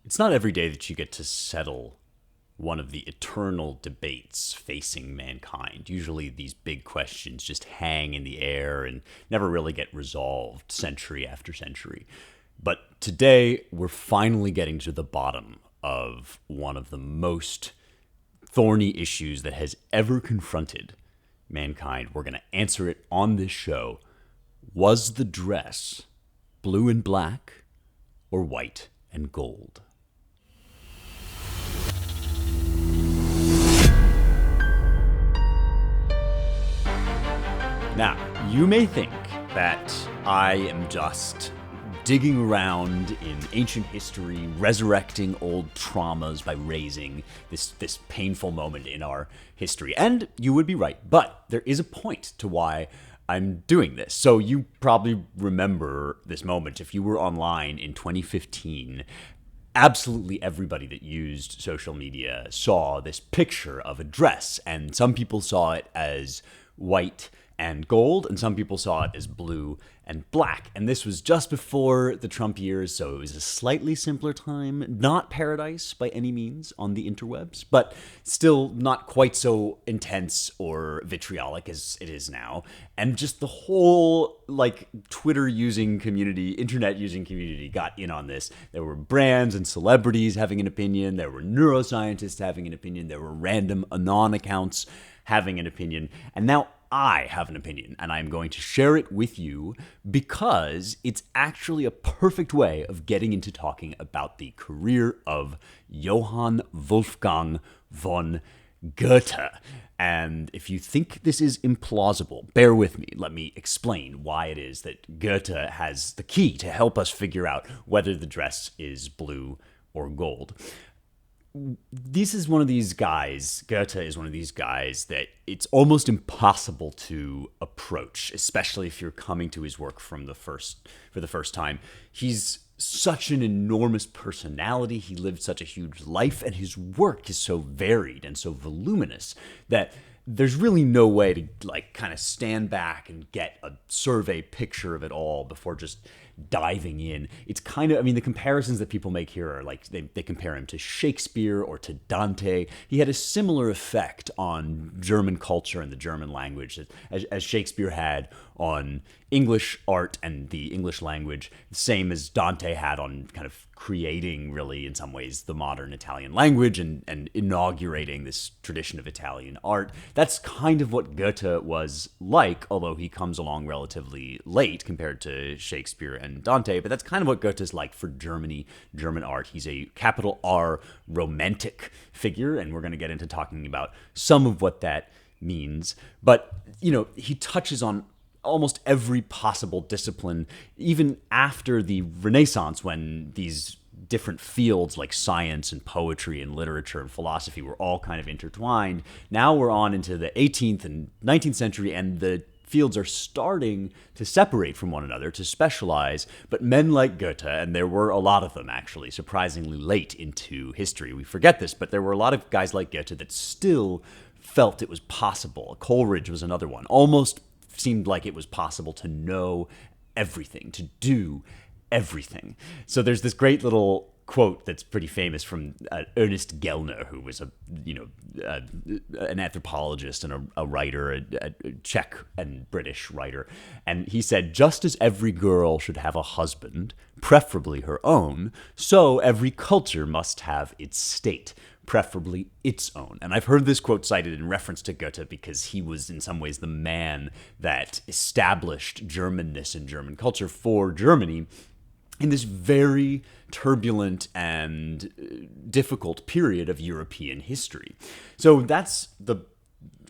It's not every day that you get to settle one of the eternal debates facing mankind. Usually these big questions just hang in the air and never really get resolved century after century. But today, we're finally getting to the bottom of one of the most thorny issues that has ever confronted mankind. We're going to answer it on this show. Was the dress blue and black or white and gold? Now, you may think that I am just digging around in ancient history, resurrecting old traumas by raising this painful moment in our history. And you would be right, but there is a point to why I'm doing this. So you probably remember this moment. If you were online in 2015, absolutely everybody that used social media saw this picture of a dress, and some people saw it as white and gold, and some people saw it as blue and black. And this was just before the Trump years, so it was a slightly simpler time. Not paradise by any means on the interwebs, but still not quite so intense or vitriolic as it is now. And just the whole Twitter using community, internet using community got in on this. There were brands and celebrities having an opinion. There were neuroscientists having an opinion. There were random anon accounts having an opinion. And now I have an opinion, and I'm going to share it with you because it's actually a perfect way of getting into talking about the career of Johann Wolfgang von Goethe. And if you think this is implausible, bear with me. Let me explain why it is that Goethe has the key to help us figure out whether the dress is blue or gold. This is one of these guys, Goethe is one of these guys that it's almost impossible to approach, especially if you're coming to his work for the first time. He's such an enormous personality, he lived such a huge life, and his work is so varied and so voluminous that there's really no way to kind of stand back and get a survey picture of it all before just diving in. It's kind of, the comparisons that people make here are they compare him to Shakespeare or to Dante. He had a similar effect on German culture and the German language as Shakespeare had on English art and the English language, same as Dante had on kind of creating, really, in some ways, the modern Italian language and inaugurating this tradition of Italian art. That's kind of what Goethe was like, although he comes along relatively late compared to Shakespeare and Dante, but that's kind of what Goethe's like for Germany, German art. He's a capital R romantic figure, and we're going to get into talking about some of what that means. But, he touches on almost every possible discipline, even after the Renaissance, when these different fields like science and poetry and literature and philosophy were all kind of intertwined. Now we're on into the 18th and 19th century, and the fields are starting to separate from one another, to specialize. But men like Goethe, and there were a lot of them actually, surprisingly late into history, we forget this, but there were a lot of guys like Goethe that still felt it was possible. Coleridge was another one. Almost seemed like it was possible to know everything, to do everything. So there's this great little quote that's pretty famous from Ernest Gellner, who was an anthropologist and a writer, a Czech and British writer. And he said, "Just as every girl should have a husband, preferably her own, so every culture must have its state, preferably its own." And I've heard this quote cited in reference to Goethe because he was in some ways the man that established Germanness and German culture for Germany in this very turbulent and difficult period of European history. So that's the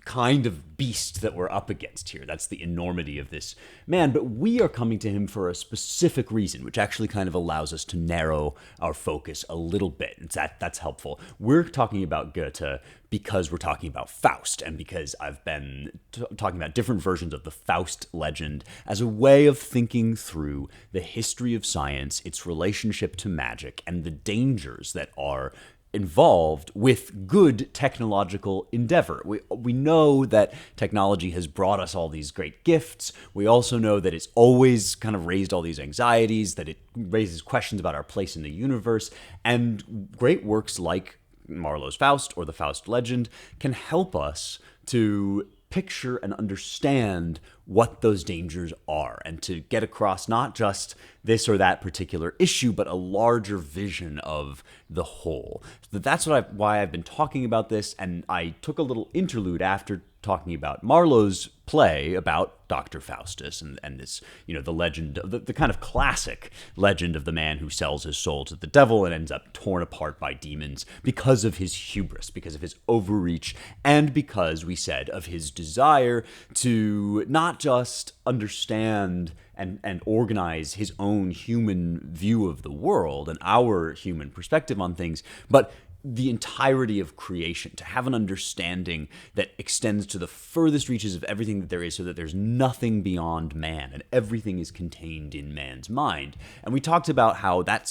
kind of beast that we're up against here. That's the enormity of this man. But we are coming to him for a specific reason, which actually kind of allows us to narrow our focus a little bit. That's helpful. We're talking about Goethe because we're talking about Faust, and because I've been talking about different versions of the Faust legend as a way of thinking through the history of science, its relationship to magic, and the dangers that are involved with good technological endeavor. We know that technology has brought us all these great gifts. We also know that it's always kind of raised all these anxieties, that it raises questions about our place in the universe. And great works like Marlowe's Faust or the Faust legend can help us to picture and understand what those dangers are, and to get across not just this or that particular issue, but a larger vision of the whole. So that's why I've been talking about this, and I took a little interlude after talking about Marlowe's play about Dr. Faustus and this, the legend of the kind of classic legend of the man who sells his soul to the devil and ends up torn apart by demons because of his hubris, because of his overreach, and because, we said, of his desire to not just understand and organize his own human view of the world and our human perspective on things, but the entirety of creation, to have an understanding that extends to the furthest reaches of everything that there is, so that there's nothing beyond man and everything is contained in man's mind. And we talked about how that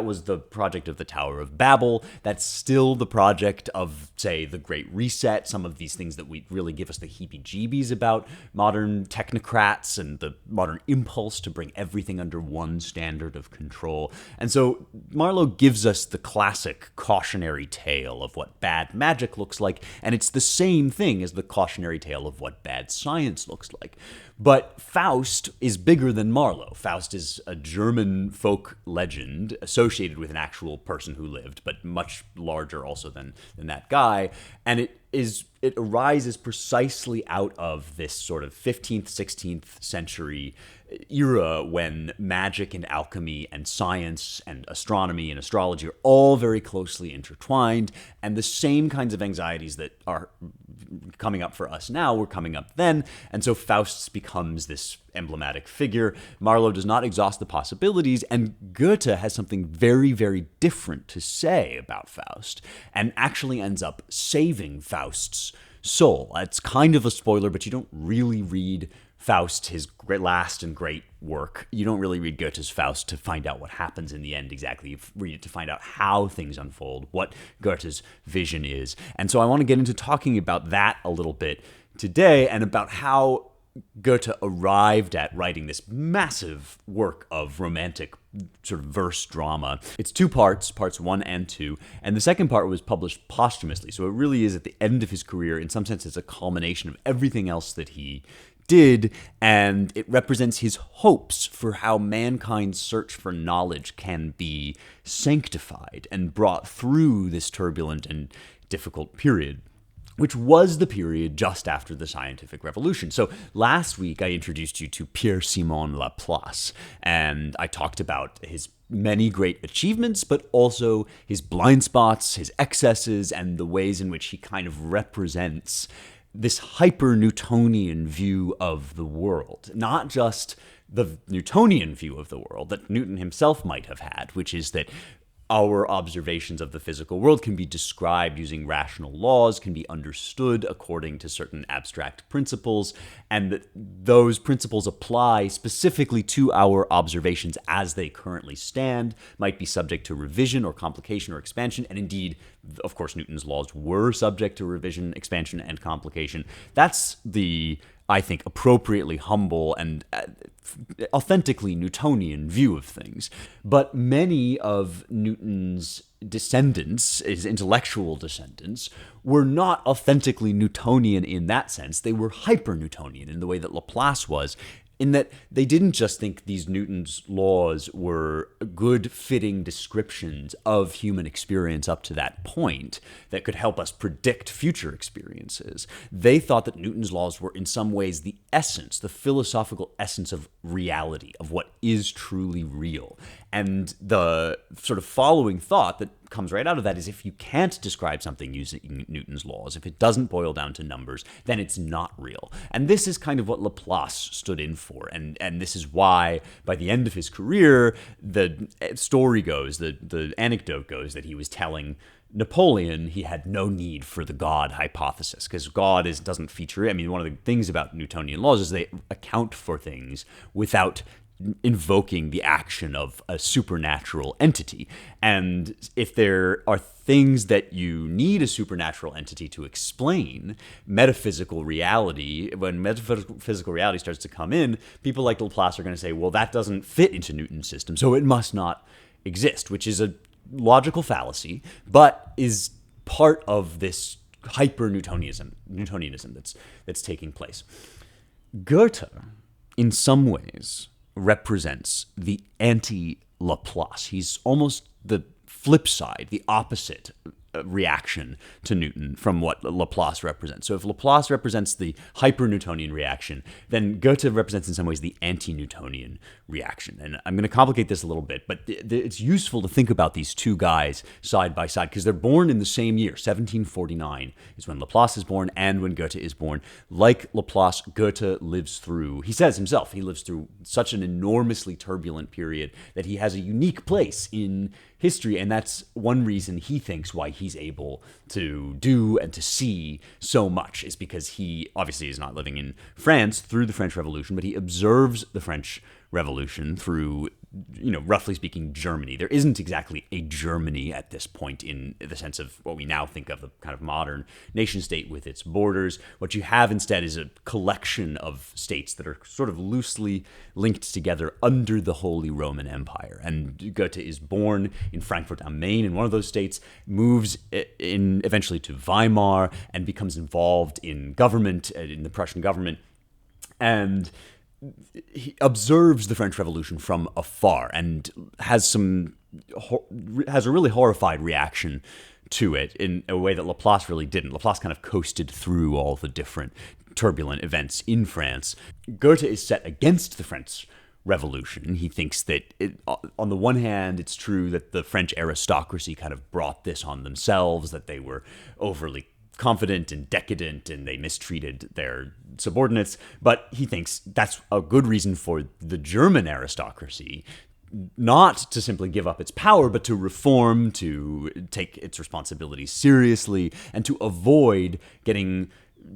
was the project of the Tower of Babel. That's still the project of, say, the Great Reset, some of these things that we really give us the heebie-jeebies about modern technocrats and the modern impulse to bring everything under one standard of control. And so Marlowe gives us the classic cautionary tale of what bad magic looks like, and it's the same thing as the cautionary tale of what bad science looks like. But Faust is bigger than Marlowe. Faust is a German folk legend associated with an actual person who lived, but much larger also than that guy, and it arises precisely out of this sort of 15th, 16th century era when magic and alchemy and science and astronomy and astrology are all very closely intertwined, and the same kinds of anxieties that are coming up for us now were coming up then, and so Faust becomes this emblematic figure. Marlowe does not exhaust the possibilities, and Goethe has something very, very different to say about Faust, and actually ends up saving Faust's soul. It's kind of a spoiler, but you don't really read Faust, his last and great work. You don't really read Goethe's Faust to find out what happens in the end exactly. You read it to find out how things unfold, what Goethe's vision is. And so I want to get into talking about that a little bit today, and about how Goethe arrived at writing this massive work of romantic sort of verse drama. It's two parts 1 and 2, and the second part was published posthumously, so it really is at the end of his career. In some sense, it's a culmination of everything else that he did, and it represents his hopes for how mankind's search for knowledge can be sanctified and brought through this turbulent and difficult period, which was the period just after the scientific revolution. So last week, I introduced you to Pierre-Simon Laplace, and I talked about his many great achievements, but also his blind spots, his excesses, and the ways in which he kind of represents this hyper-Newtonian view of the world. Not just the Newtonian view of the world that Newton himself might have had, which is that our observations of the physical world can be described using rational laws, can be understood according to certain abstract principles, and that those principles apply specifically to our observations as they currently stand, might be subject to revision or complication or expansion, and indeed, of course, Newton's laws were subject to revision, expansion, and complication. That's the, I think, appropriately humble and authentically Newtonian view of things. But many of Newton's descendants, his intellectual descendants, were not authentically Newtonian in that sense. They were hyper-Newtonian in the way that Laplace was, in that they didn't just think these Newton's laws were good fitting descriptions of human experience up to that point that could help us predict future experiences. They thought that Newton's laws were in some ways the essence, the philosophical essence of reality, of what is truly real. And the sort of following thought that comes right out of that is, if you can't describe something using Newton's laws, if it doesn't boil down to numbers, then it's not real. And this is kind of what Laplace stood in for. And this is why, by the end of his career, the story goes, the anecdote goes, that he was telling Napoleon he had no need for the God hypothesis, because God doesn't feature it. I mean, one of the things about Newtonian laws is they account for things without invoking the action of a supernatural entity. And if there are things that you need a supernatural entity to explain, metaphysical reality, when metaphysical reality starts to come in, people like Laplace are going to say, well, that doesn't fit into Newton's system, so it must not exist, which is a logical fallacy, but is part of this Newtonianism that's taking place. Goethe, in some ways, represents the anti-Laplace. He's almost the flip side, the opposite reaction to Newton from what Laplace represents. So if Laplace represents the hyper-Newtonian reaction, then Goethe represents in some ways the anti-Newtonian reaction. And I'm going to complicate this a little bit, but it's useful to think about these two guys side by side because they're born in the same year. 1749 is when Laplace is born and when Goethe is born. Like Laplace, Goethe lives through, he says himself, he lives through such an enormously turbulent period that he has a unique place in history, and that's one reason he thinks why he's able to do and to see so much is because he obviously is not living in France through the French Revolution, but he observes the French Revolution through, roughly speaking, Germany. There isn't exactly a Germany at this point in the sense of what we now think of the kind of modern nation state with its borders. What you have instead is a collection of states that are sort of loosely linked together under the Holy Roman Empire. And Goethe is born in Frankfurt am Main in one of those states, moves in eventually to Weimar, and becomes involved in government, in the Prussian government, and he observes the French Revolution from afar and has a really horrified reaction to it in a way that Laplace really didn't. Laplace kind of coasted through all the different turbulent events in France. Goethe is set against the French Revolution. He thinks that, on the one hand, it's true that the French aristocracy kind of brought this on themselves, that they were overly confident and decadent and they mistreated their subordinates, but he thinks that's a good reason for the German aristocracy not to simply give up its power, but to reform, to take its responsibilities seriously, and to avoid getting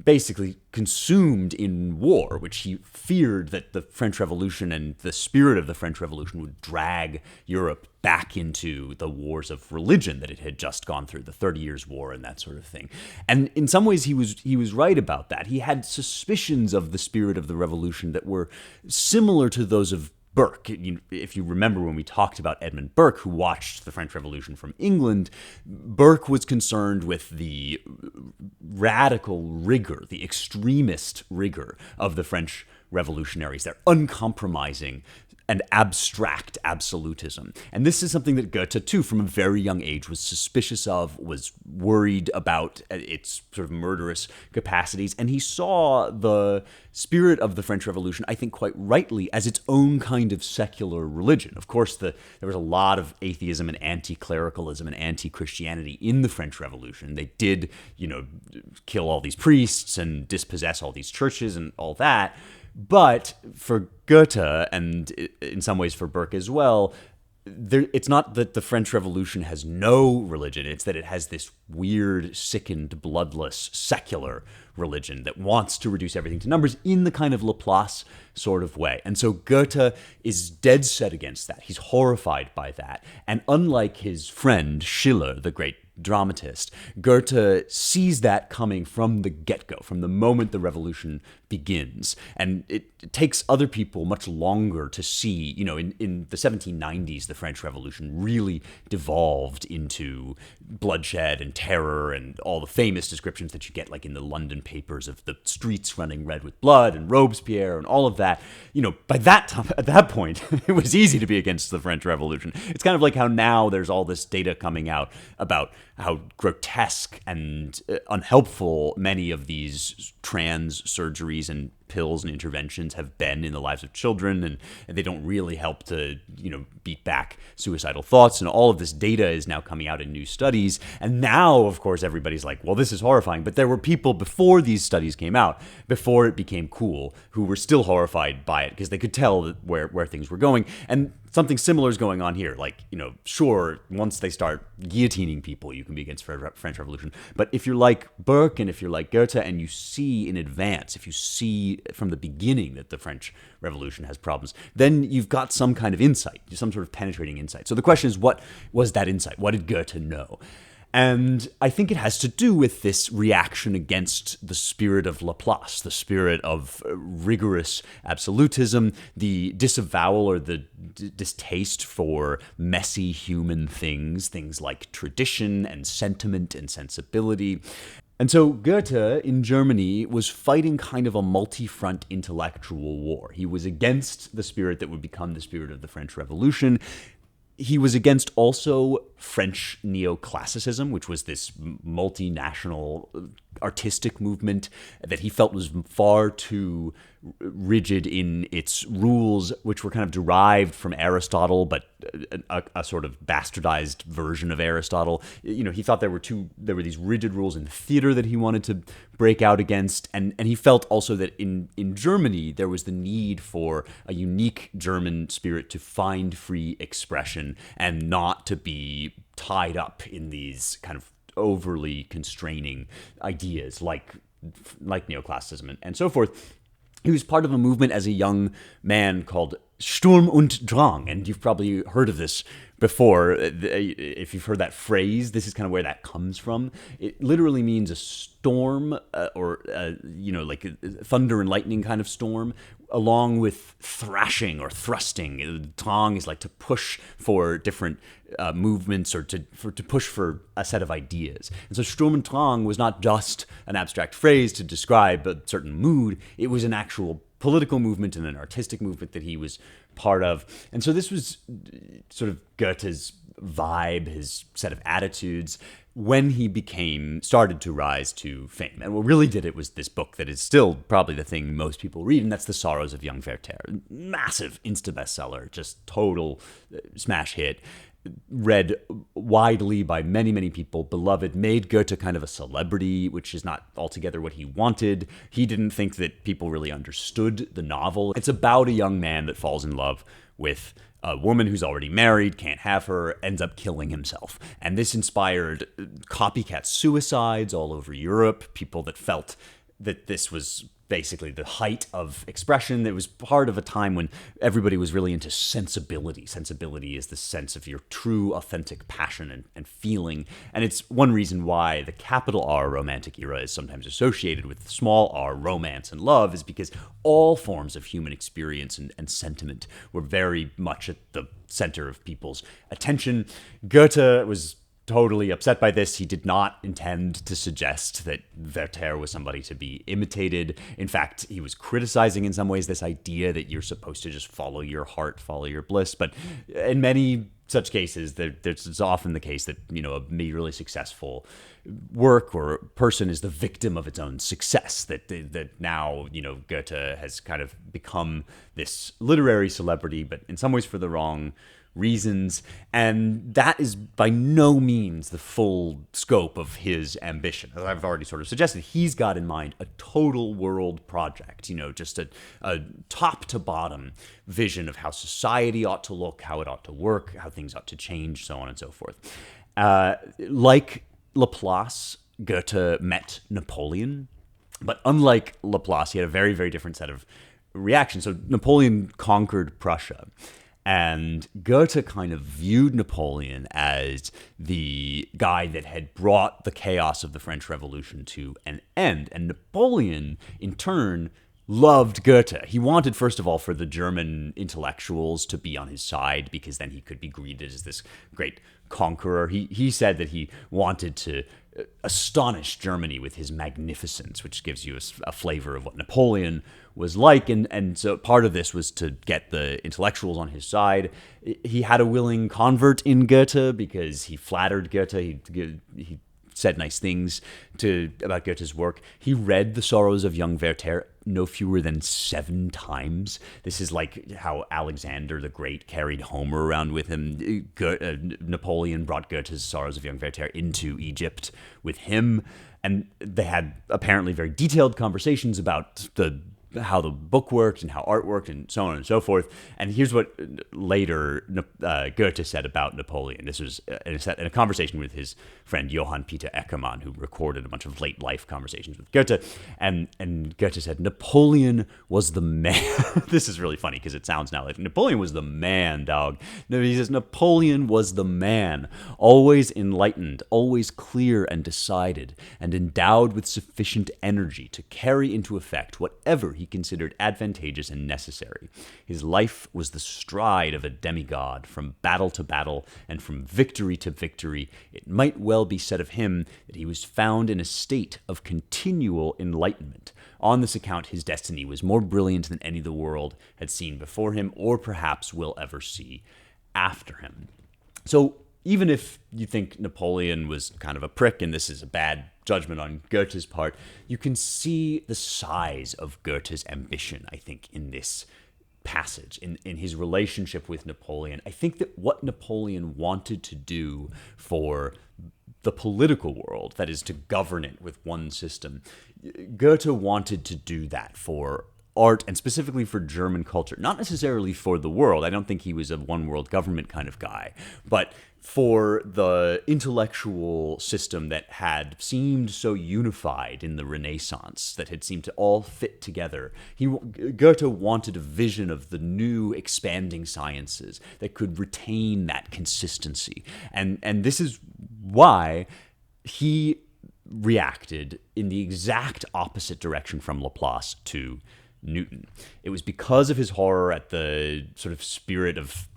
basically consumed in war, which he feared that the French Revolution and the spirit of the French Revolution would drag Europe back into the wars of religion that it had just gone through, the 30 Years' War and that sort of thing. And in some ways, he was right about that. He had suspicions of the spirit of the revolution that were similar to those of Burke. If you remember when we talked about Edmund Burke, who watched the French Revolution from England, Burke was concerned with the radical rigor, the extremist rigor of the French revolutionaries, their uncompromising and abstract absolutism. And this is something that Goethe, too, from a very young age was suspicious of, was worried about its sort of murderous capacities. And he saw the spirit of the French Revolution, I think quite rightly, as its own kind of secular religion. Of course, there was a lot of atheism and anti-clericalism and anti-Christianity in the French Revolution. They did, kill all these priests and dispossess all these churches and all that. But for Goethe, and in some ways for Burke as well, it's not that the French Revolution has no religion, it's that it has this weird, sickened, bloodless, secular religion that wants to reduce everything to numbers in the kind of Laplace sort of way. And so Goethe is dead set against that. He's horrified by that. And unlike his friend Schiller, the great dramatist, Goethe sees that coming from the get-go, from the moment the revolution begins. And it takes other people much longer to see, in the 1790s, the French Revolution really devolved into bloodshed and terror and all the famous descriptions that you get like in the London papers of the streets running red with blood and Robespierre and all of that. By that time, at that point, it was easy to be against the French Revolution. It's kind of like how now there's all this data coming out about how grotesque and unhelpful many of these trans surgeries and pills and interventions have been in the lives of children, and they don't really help to, beat back suicidal thoughts. And all of this data is now coming out in new studies. And now, of course, everybody's like, well, this is horrifying. But there were people before these studies came out, before it became cool, who were still horrified by it because they could tell where things were going. And something similar is going on here. Like, sure, once they start guillotining people, you can be against French Revolution. But if you're like Burke and if you're like Goethe and you see in advance, if you see from the beginning that the French Revolution has problems, then you've got some kind of insight, some sort of penetrating insight. So the question is, what was that insight? What did Goethe know? And I think it has to do with this reaction against the spirit of Laplace, the spirit of rigorous absolutism, the disavowal or the distaste for messy human things like tradition and sentiment and sensibility. And so Goethe in Germany was fighting kind of a multi-front intellectual war. He was against the spirit that would become the spirit of the French Revolution. He was against also French neoclassicism, which was this multinational artistic movement that he felt was far too rigid in its rules, which were kind of derived from Aristotle, but a sort of bastardized version of Aristotle. He thought there were these rigid rules in theater that he wanted to break out against, and he felt also that in Germany there was the need for a unique German spirit to find free expression and not to be tied up in these kind of overly constraining ideas like neoclassicism and so forth. He was part of a movement as a young man called Sturm und Drang, and you've probably heard of this before. If you've heard that phrase, this is kind of where that comes from. It literally means a storm, or like a thunder and lightning kind of storm, along with thrashing or thrusting. Drang is like to push for different movements or to push for a set of ideas. And so Sturm und Drang was not just an abstract phrase to describe a certain mood. It was an actual political movement and an artistic movement that he was part of. And so this was sort of Goethe's vibe, his set of attitudes, when he started to rise to fame. And what really did it was this book that is still probably the thing most people read, and that's The Sorrows of Young Werther. Massive insta bestseller, just total smash hit. Read widely by many, many people, beloved, made Goethe kind of a celebrity, which is not altogether what he wanted. He didn't think that people really understood the novel. It's about a young man that falls in love with a woman who's already married, can't have her, ends up killing himself. And this inspired copycat suicides all over Europe, people that felt that this was basically the height of expression. It was part of a time when everybody was really into sensibility. Sensibility is the sense of your true, authentic passion and feeling. And it's one reason why the capital R Romantic era is sometimes associated with small r romance and love, is because all forms of human experience and sentiment were very much at the center of people's attention. Goethe was totally upset by this. He did not intend to suggest that Werther was somebody to be imitated. In fact, he was criticizing in some ways this idea that you're supposed to just follow your heart, follow your bliss. But in many such cases, it's often the case that, a really successful work or person is the victim of its own success. That now, Goethe has kind of become this literary celebrity, but in some ways for the wrong reasons, and that is by no means the full scope of his ambition. As I've already sort of suggested, he's got in mind a total world project, just a top to bottom vision of how society ought to look, how it ought to work, how things ought to change, so on and so forth. Like Laplace, Goethe met Napoleon, but unlike Laplace, he had a very, very different set of reactions. So Napoleon conquered Prussia, and Goethe kind of viewed Napoleon as the guy that had brought the chaos of the French Revolution to an end. And Napoleon, in turn, loved Goethe. He wanted, first of all, for the German intellectuals to be on his side, because then he could be greeted as this great conqueror. He said that he wanted to astonish Germany with his magnificence, which gives you a flavor of what Napoleon was like. And so part of this was to get the intellectuals on his side. He had a willing convert in Goethe because he flattered Goethe. He said nice things about Goethe's work. He read The Sorrows of Young Werther no fewer than 7 times. This is like how Alexander the Great carried Homer around with him. Napoleon brought Goethe's Sorrows of Young Werther into Egypt with him, and they had apparently very detailed conversations about the how the book worked and how art worked and so on and so forth. And here's what later Goethe said about Napoleon. This was in a conversation with his friend Johann Peter Eckermann, who recorded a bunch of late life conversations with Goethe. And Goethe said, Napoleon was the man. This is really funny because it sounds now like Napoleon was the man, dog. No, he says, Napoleon was the man, always enlightened, always clear and decided, and endowed with sufficient energy to carry into effect whatever he considered advantageous and necessary. His life was the stride of a demigod, from battle to battle, and from victory to victory. It might well be said of him that he was found in a state of continual enlightenment. On this account, his destiny was more brilliant than any the world had seen before him, or perhaps will ever see after him. So even if you think Napoleon was kind of a prick, and this is a bad judgment on Goethe's part, you can see the size of Goethe's ambition, I think, in this passage, in his relationship with Napoleon. I think that what Napoleon wanted to do for the political world, that is, to govern it with one system, Goethe wanted to do that for art, and specifically for German culture. Not necessarily for the world. I don't think he was a one world government kind of guy, but for the intellectual system that had seemed so unified in the Renaissance, that had seemed to all fit together. Goethe wanted a vision of the new expanding sciences that could retain that consistency. And this is why he reacted in the exact opposite direction from Laplace to Newton. It was because of his horror at the sort of spirit of,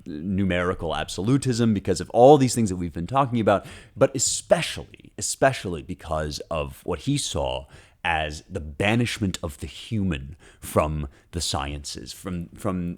numerical absolutism, because of all these things that we've been talking about, but especially because of what he saw as the banishment of the human from the sciences, from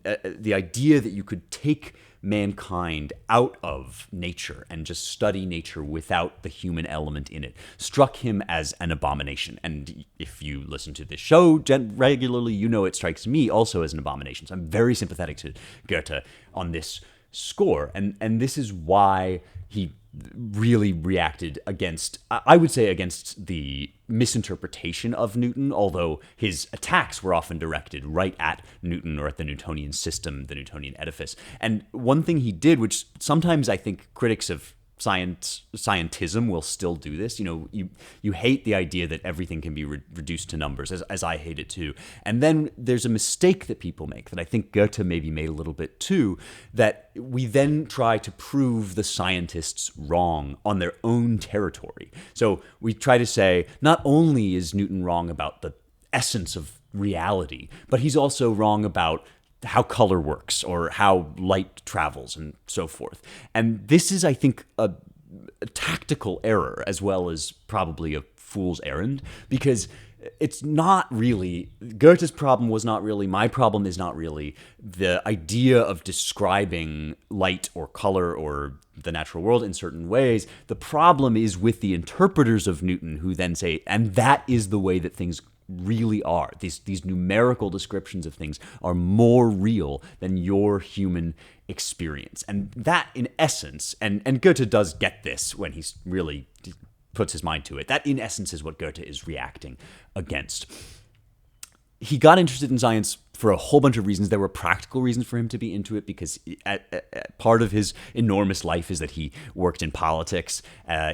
the idea that you could take mankind out of nature and just study nature without the human element in it, struck him as an abomination. And if you listen to this show regularly, you know it strikes me also as an abomination. So I'm very sympathetic to Goethe on this score. And this is why he really reacted against, I would say, against the misinterpretation of Newton, although his attacks were often directed right at Newton or at the Newtonian system, the Newtonian edifice. And one thing he did, which sometimes I think critics of scientism will still do this. You hate the idea that everything can be reduced to numbers, as I hate it too. And then there's a mistake that people make that I think Goethe maybe made a little bit too, that we then try to prove the scientists wrong on their own territory. So we try to say, not only is Newton wrong about the essence of reality, but he's also wrong about how color works or how light travels and so forth. And this is, I think, a tactical error as well as probably a fool's errand, because it's not really, Goethe's problem was not really, my problem is not really the idea of describing light or color or the natural world in certain ways. The problem is with the interpreters of Newton who then say, and that is the way that things really are. These numerical descriptions of things are more real than your human experience. And that, in essence, and Goethe does get this when he's really puts his mind to it, that in essence is what Goethe is reacting against. He got interested in science for a whole bunch of reasons. There were practical reasons for him to be into it, because part of his enormous life is that he worked in politics.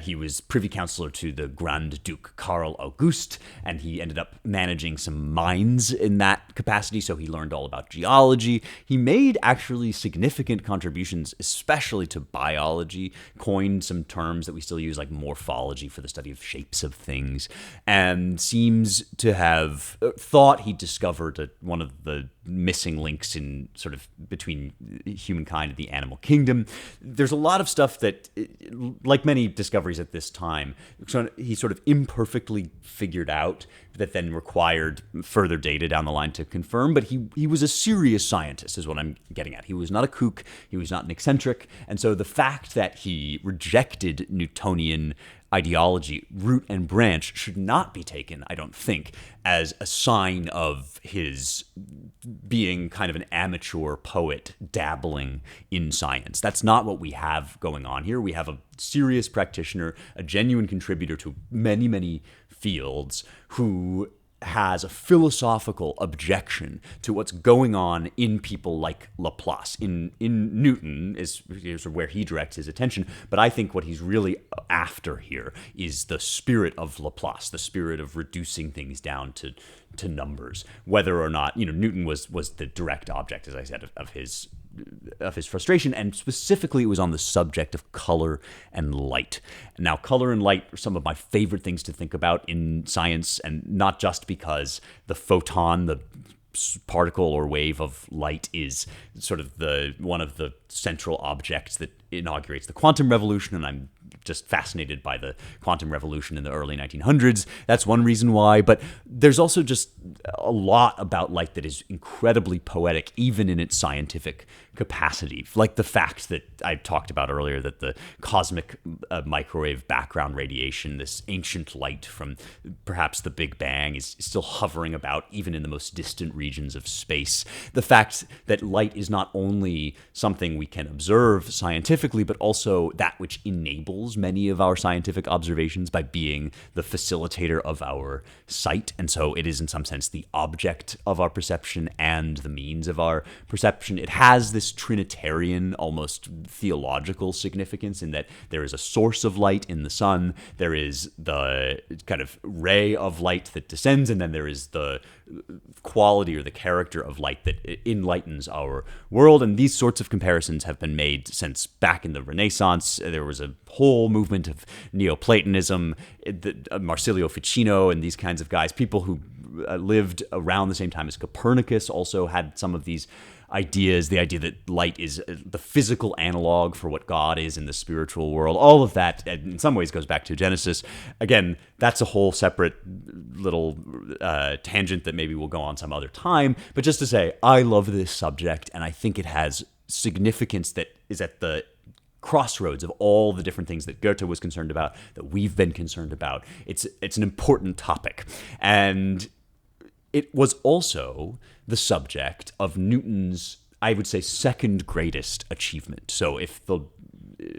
He was privy councillor to the Grand Duke Karl August, and he ended up managing some mines in that capacity, so he learned all about geology. He made actually significant contributions, especially to biology, coined some terms that we still use, like morphology, for the study of shapes of things, and seems to have thought he discovered one of the missing links in sort of between humankind and the animal kingdom. There's a lot of stuff that, like many discoveries at this time, he sort of imperfectly figured out that then required further data down the line to confirm. But he was a serious scientist, is what I'm getting at. He was not a kook. He was not an eccentric. And so the fact that he rejected Newtonian ideology, root and branch, should not be taken, I don't think, as a sign of his being kind of an amateur poet dabbling in science. That's not what we have going on here. We have a serious practitioner, a genuine contributor to many, many fields, who has a philosophical objection to what's going on in people like Laplace. In Newton is where he directs his attention, but I think what he's really after here is the spirit of Laplace, the spirit of reducing things down to numbers. Whether or not, Newton was the direct object, as I said, of his frustration, and specifically it was on the subject of color and light. Now, color and light are some of my favorite things to think about in science, and not just because the photon, the particle or wave of light, is sort of one of the central objects that inaugurates the quantum revolution, and I'm just fascinated by the quantum revolution in the early 1900s. That's one reason why, but there's also just a lot about light that is incredibly poetic, even in its scientific capacity. Like the fact that I talked about earlier, that the cosmic microwave background radiation, this ancient light from perhaps the Big Bang, is still hovering about even in the most distant regions of space. The fact that light is not only something we can observe scientifically, but also that which enables many of our scientific observations by being the facilitator of our sight. And so it is in some sense the object of our perception and the means of our perception. It has this Trinitarian, almost theological significance in that there is a source of light in the sun, there is the kind of ray of light that descends, and then there is the quality or the character of light that enlightens our world. And these sorts of comparisons have been made since back in the Renaissance. There was a whole movement of Neoplatonism, Marsilio Ficino and these kinds of guys. People who lived around the same time as Copernicus also had some of these ideas, the idea that light is the physical analog for what God is in the spiritual world. All of that, in some ways, goes back to Genesis. Again, that's a whole separate little tangent that maybe we'll go on some other time. But just to say, I love this subject, and I think it has significance that is at the crossroads of all the different things that Goethe was concerned about, that we've been concerned about. It's an important topic. And it was also the subject of Newton's, I would say, second greatest achievement. So if the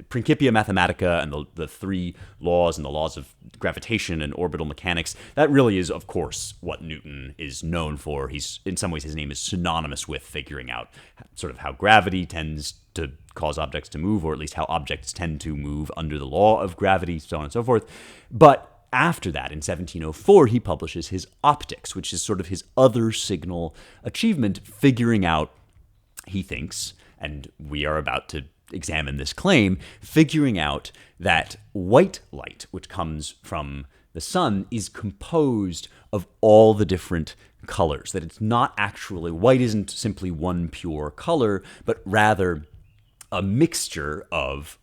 Principia Mathematica and the three laws and the laws of gravitation and orbital mechanics, that really is, of course, what Newton is known for. He's, in some ways, his name is synonymous with figuring out sort of how gravity tends to cause objects to move, or at least how objects tend to move under the law of gravity, so on and so forth. But after that, in 1704, he publishes his Optics, which is sort of his other signal achievement, figuring out, he thinks, and we are about to examine this claim, figuring out that white light, which comes from the sun, is composed of all the different colors, that it's not actually, white isn't simply one pure color, but rather a mixture of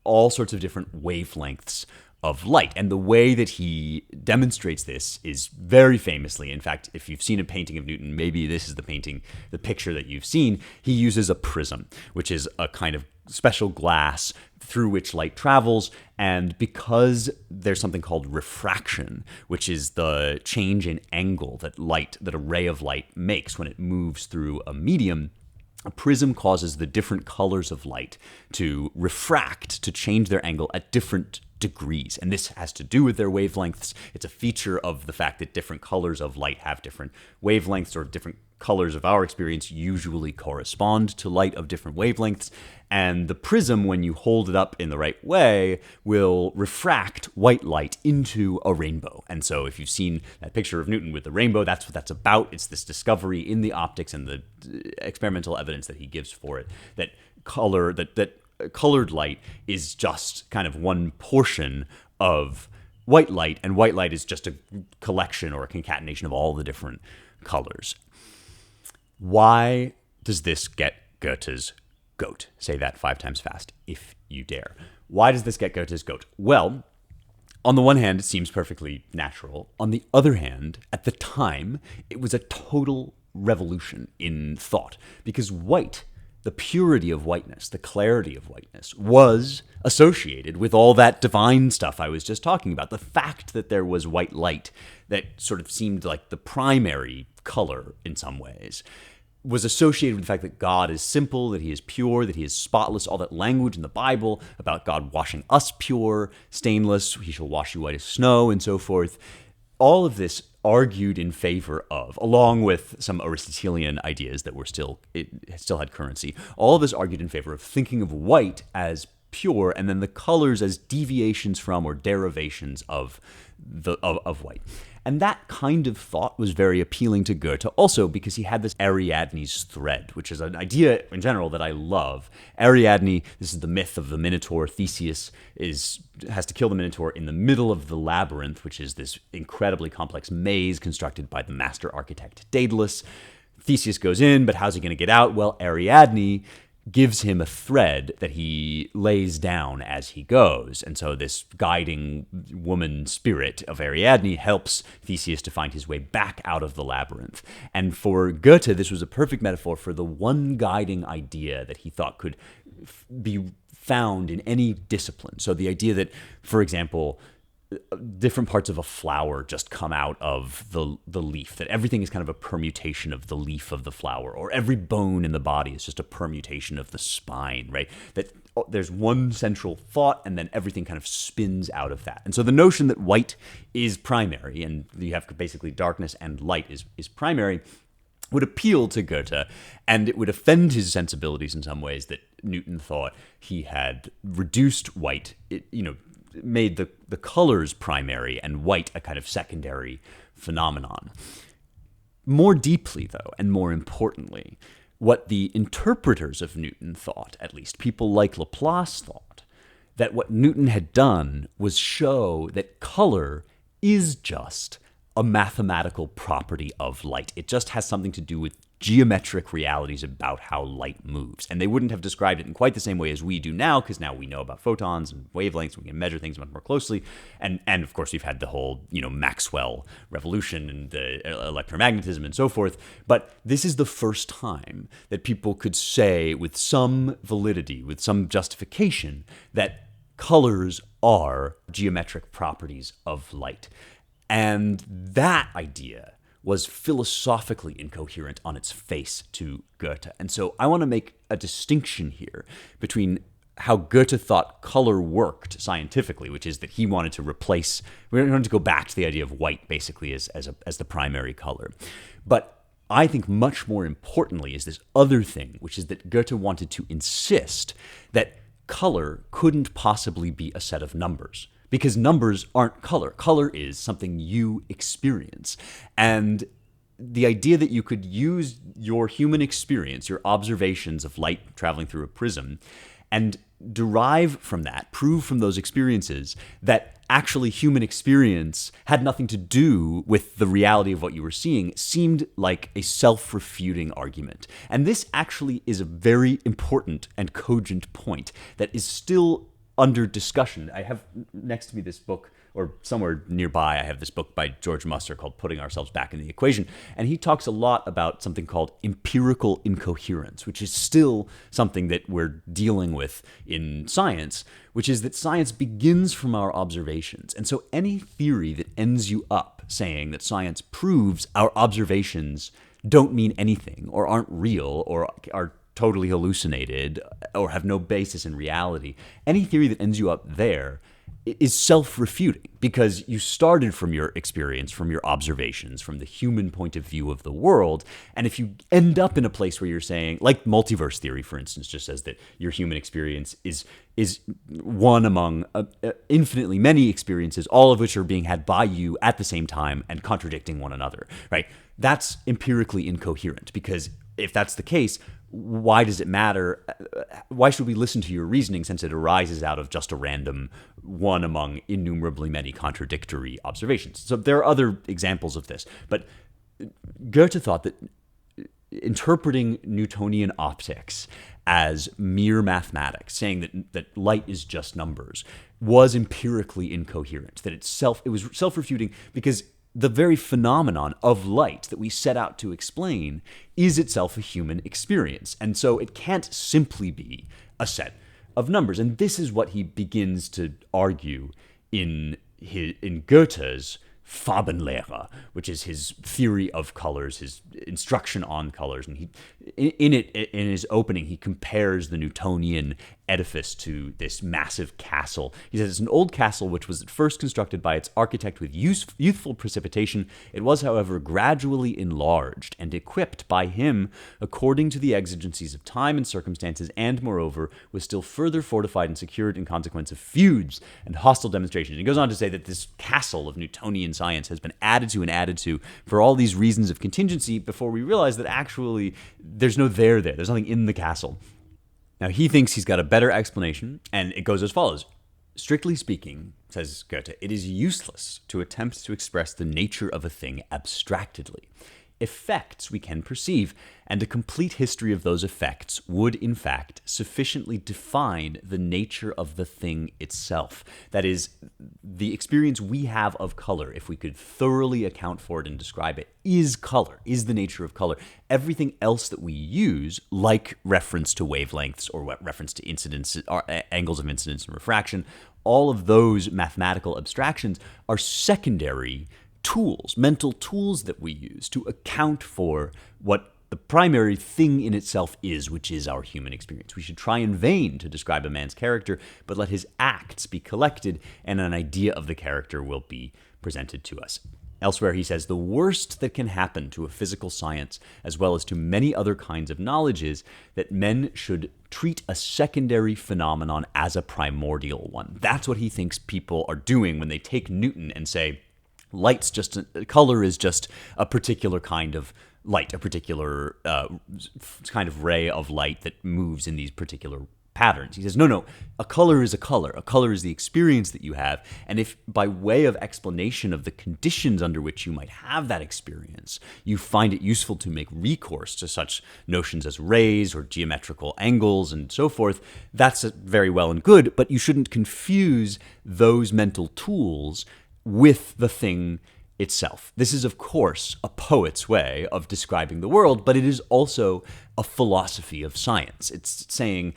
all sorts of different wavelengths of light. And the way that he demonstrates this is very famously, in fact, if you've seen a painting of Newton, maybe this is the picture that you've seen, he uses a prism, which is a kind of special glass through which light travels. And because there's something called refraction, which is the change in angle that a ray of light makes when it moves through a medium, a prism causes the different colors of light to refract, to change their angle at different degrees. And this has to do with their wavelengths. It's a feature of the fact that different colors of light have different wavelengths, or different colors of our experience usually correspond to light of different wavelengths. And the prism, when you hold it up in the right way, will refract white light into a rainbow. And so if you've seen that picture of Newton with the rainbow, that's what that's about. It's this discovery in the optics and the experimental evidence that he gives for it, that colored light is just kind of one portion of white light, and white light is just a collection or a concatenation of all the different colors. Why does this get Goethe's goat? Say that 5 times fast, if you dare. Why does this get Goethe's goat? Well, on the one hand, it seems perfectly natural. On the other hand, at the time, it was a total revolution in thought, because white, the purity of whiteness, the clarity of whiteness, was associated with all that divine stuff I was just talking about. The fact that there was white light that sort of seemed like the primary color in some ways was associated with the fact that God is simple, that he is pure, that he is spotless, all that language in the Bible about God washing us pure, stainless, he shall wash you white as snow, and so forth. all of this argued in favor of, along with some Aristotelian ideas that were it still had currency, all of this argued in favor of thinking of white as pure, and then the colors as deviations from or derivations of white. And that kind of thought was very appealing to Goethe also because he had this Ariadne's thread, which is an idea in general that I love. Ariadne, this is the myth of the Minotaur. Theseus has to kill the Minotaur in the middle of the labyrinth, which is this incredibly complex maze constructed by the master architect Daedalus. Theseus goes in, but how's he going to get out? Well, Ariadne gives him a thread that he lays down as he goes. And so this guiding woman spirit of Ariadne helps Theseus to find his way back out of the labyrinth. And for Goethe, this was a perfect metaphor for the one guiding idea that he thought could be found in any discipline. So the idea that, for example, different parts of a flower just come out of the leaf, that everything is kind of a permutation of the leaf of the flower, or every bone in the body is just a permutation of the spine, right? That there's one central thought and then everything kind of spins out of that. And so the notion that white is primary and you have basically darkness and light is primary would appeal to Goethe, and it would offend his sensibilities in some ways that Newton thought he had reduced white, made the colors primary and white a kind of secondary phenomenon. More deeply, though, and more importantly, what the interpreters of Newton thought, at least people like Laplace thought, that what Newton had done was show that color is just a mathematical property of light. It just has something to do with geometric realities about how light moves. And they wouldn't have described it in quite the same way as we do now, because now we know about photons and wavelengths, we can measure things much more closely. And of course, we've had the whole, Maxwell revolution and the electromagnetism and so forth. But this is the first time that people could say with some validity, with some justification, that colors are geometric properties of light. And that idea was philosophically incoherent on its face to Goethe. And so I want to make a distinction here between how Goethe thought color worked scientifically, which is that he wanted to go back to the idea of white basically as the primary color. But I think much more importantly is this other thing, which is that Goethe wanted to insist that color couldn't possibly be a set of numbers. Because numbers aren't color. Color is something you experience. And the idea that you could use your human experience, your observations of light traveling through a prism, and derive from that, prove from those experiences that actually human experience had nothing to do with the reality of what you were seeing, seemed like a self-refuting argument. And this actually is a very important and cogent point that is still under discussion. I have next to me this book, or somewhere nearby, I have this book by George Musser called Putting Ourselves Back in the Equation. And he talks a lot about something called empirical incoherence, which is still something that we're dealing with in science, which is that science begins from our observations. And so any theory that ends you up saying that science proves our observations don't mean anything, or aren't real, or are totally hallucinated, or have no basis in reality, any theory that ends you up there is self-refuting, because you started from your experience, from your observations, from the human point of view of the world. And if you end up in a place where you're saying, like multiverse theory, for instance, just says that your human experience is one among infinitely many experiences, all of which are being had by you at the same time and contradicting one another, right? That's empirically incoherent, because if that's the case, why does it matter? Why should we listen to your reasoning, since it arises out of just a random one among innumerably many contradictory observations? So there are other examples of this, but Goethe thought that interpreting Newtonian optics as mere mathematics, saying that light is just numbers, was empirically incoherent, that it was self-refuting, because the very phenomenon of light that we set out to explain is itself a human experience. And so it can't simply be a set of numbers. And this is what he begins to argue in Goethe's Farbenlehre, which is his theory of colors, his instruction on colors. And in his opening, he compares the Newtonian edifice to this massive castle. He says it's an old castle which was at first constructed by its architect with youthful precipitation. It was, however, gradually enlarged and equipped by him according to the exigencies of time and circumstances, and, moreover, was still further fortified and secured in consequence of feuds and hostile demonstrations. He goes on to say that this castle of Newtonian science has been added to for all these reasons of contingency before we realize that actually there's no there. There's nothing in the castle. Now, he thinks he's got a better explanation, and it goes as follows. Strictly speaking, says Goethe, it is useless to attempt to express the nature of a thing abstractedly. Effects we can perceive, and a complete history of those effects would, in fact, sufficiently define the nature of the thing itself. That is, the experience we have of color, if we could thoroughly account for it and describe it, is color, is the nature of color. Everything else that we use, like reference to wavelengths or reference to incidence, or angles of incidence and refraction, all of those mathematical abstractions are secondary tools, mental tools that we use to account for what the primary thing in itself is, which is our human experience. We should try in vain to describe a man's character, but let his acts be collected, and an idea of the character will be presented to us. Elsewhere, he says, the worst that can happen to a physical science, as well as to many other kinds of knowledge, is that men should treat a secondary phenomenon as a primordial one. That's what he thinks people are doing when they take Newton and say, color is just a particular kind of light, a particular kind of ray of light that moves in these particular patterns. He says, no, a color is a color. A color is the experience that you have. And if by way of explanation of the conditions under which you might have that experience, you find it useful to make recourse to such notions as rays or geometrical angles and so forth, that's very well and good, but you shouldn't confuse those mental tools with the thing itself. This is, of course, a poet's way of describing the world, but it is also a philosophy of science. It's saying,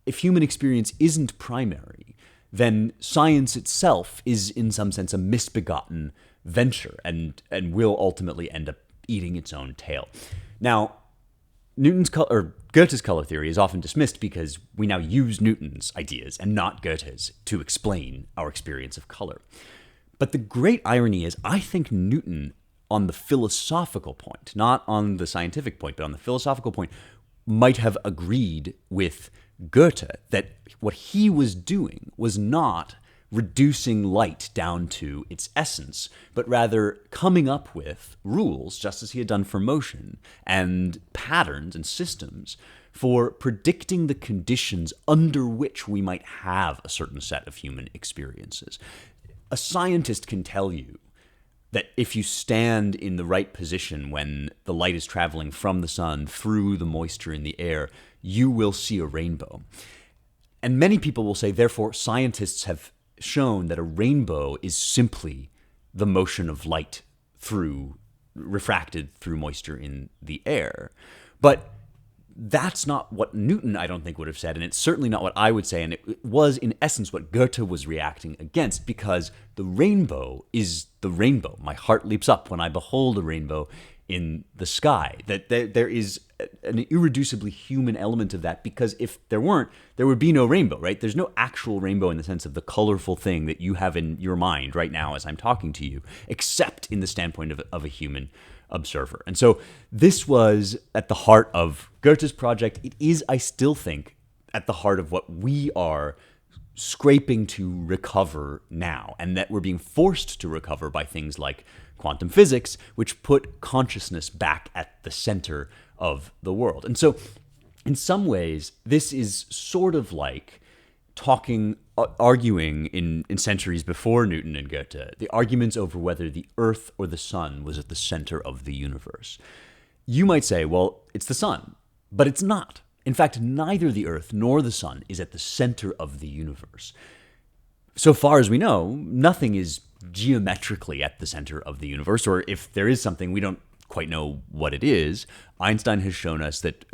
if human experience isn't primary, then science itself is, in some sense, a misbegotten venture and will ultimately end up eating its own tail. Now, Goethe's color theory is often dismissed because we now use Newton's ideas and not Goethe's to explain our experience of color. But the great irony is, I think Newton, on the philosophical point, not on the scientific point, but on the philosophical point, might have agreed with Goethe that what he was doing was not reducing light down to its essence, but rather coming up with rules, just as he had done for motion, and patterns and systems for predicting the conditions under which we might have a certain set of human experiences. A scientist can tell you that if you stand in the right position when the light is traveling from the sun through the moisture in the air, you will see a rainbow. And many people will say, therefore, scientists have shown that a rainbow is simply the motion of light refracted through moisture in the air. But that's not what Newton, I don't think, would have said, and it's certainly not what I would say, and it was, in essence, what Goethe was reacting against, because the rainbow is the rainbow. My heart leaps up when I behold a rainbow in the sky. That there is an irreducibly human element of that, because if there weren't, there would be no rainbow, right? There's no actual rainbow in the sense of the colorful thing that you have in your mind right now as I'm talking to you, except in the standpoint of a human observer. And so this was at the heart of Goethe's project. It is, I still think, at the heart of what we are scraping to recover now, and that we're being forced to recover by things like quantum physics, which put consciousness back at the center of the world. And so in some ways, this is sort of like arguing in centuries before Newton and Goethe, the arguments over whether the Earth or the sun was at the center of the universe. You might say, well, it's the sun, but it's not. In fact, neither the Earth nor the sun is at the center of the universe. So far as we know, nothing is geometrically at the center of the universe, or if there is something, we don't quite know what it is. Einstein has shown us that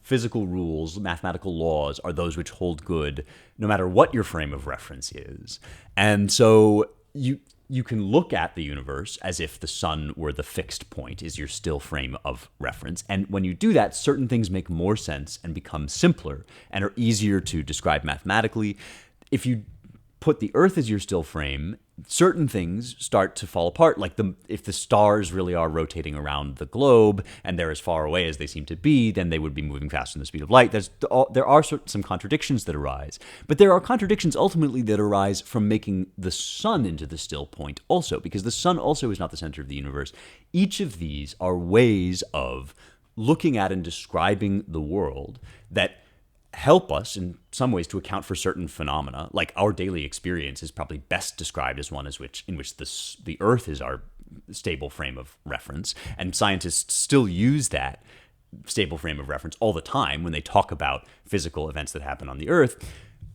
physical rules, mathematical laws, are those which hold good no matter what your frame of reference is. And so you can look at the universe as if the sun were the fixed point, is your still frame of reference. And when you do that, certain things make more sense and become simpler and are easier to describe mathematically. If you put the Earth as your still frame, certain things start to fall apart. Like if the stars really are rotating around the globe and they're as far away as they seem to be, then they would be moving faster than the speed of light. There are some contradictions that arise. But there are contradictions ultimately that arise from making the sun into the still point also, because the sun also is not the center of the universe. Each of these are ways of looking at and describing the world that help us in some ways to account for certain phenomena. Like our daily experience is probably best described as one in which the Earth is our stable frame of reference, and scientists still use that stable frame of reference all the time when they talk about physical events that happen on the Earth.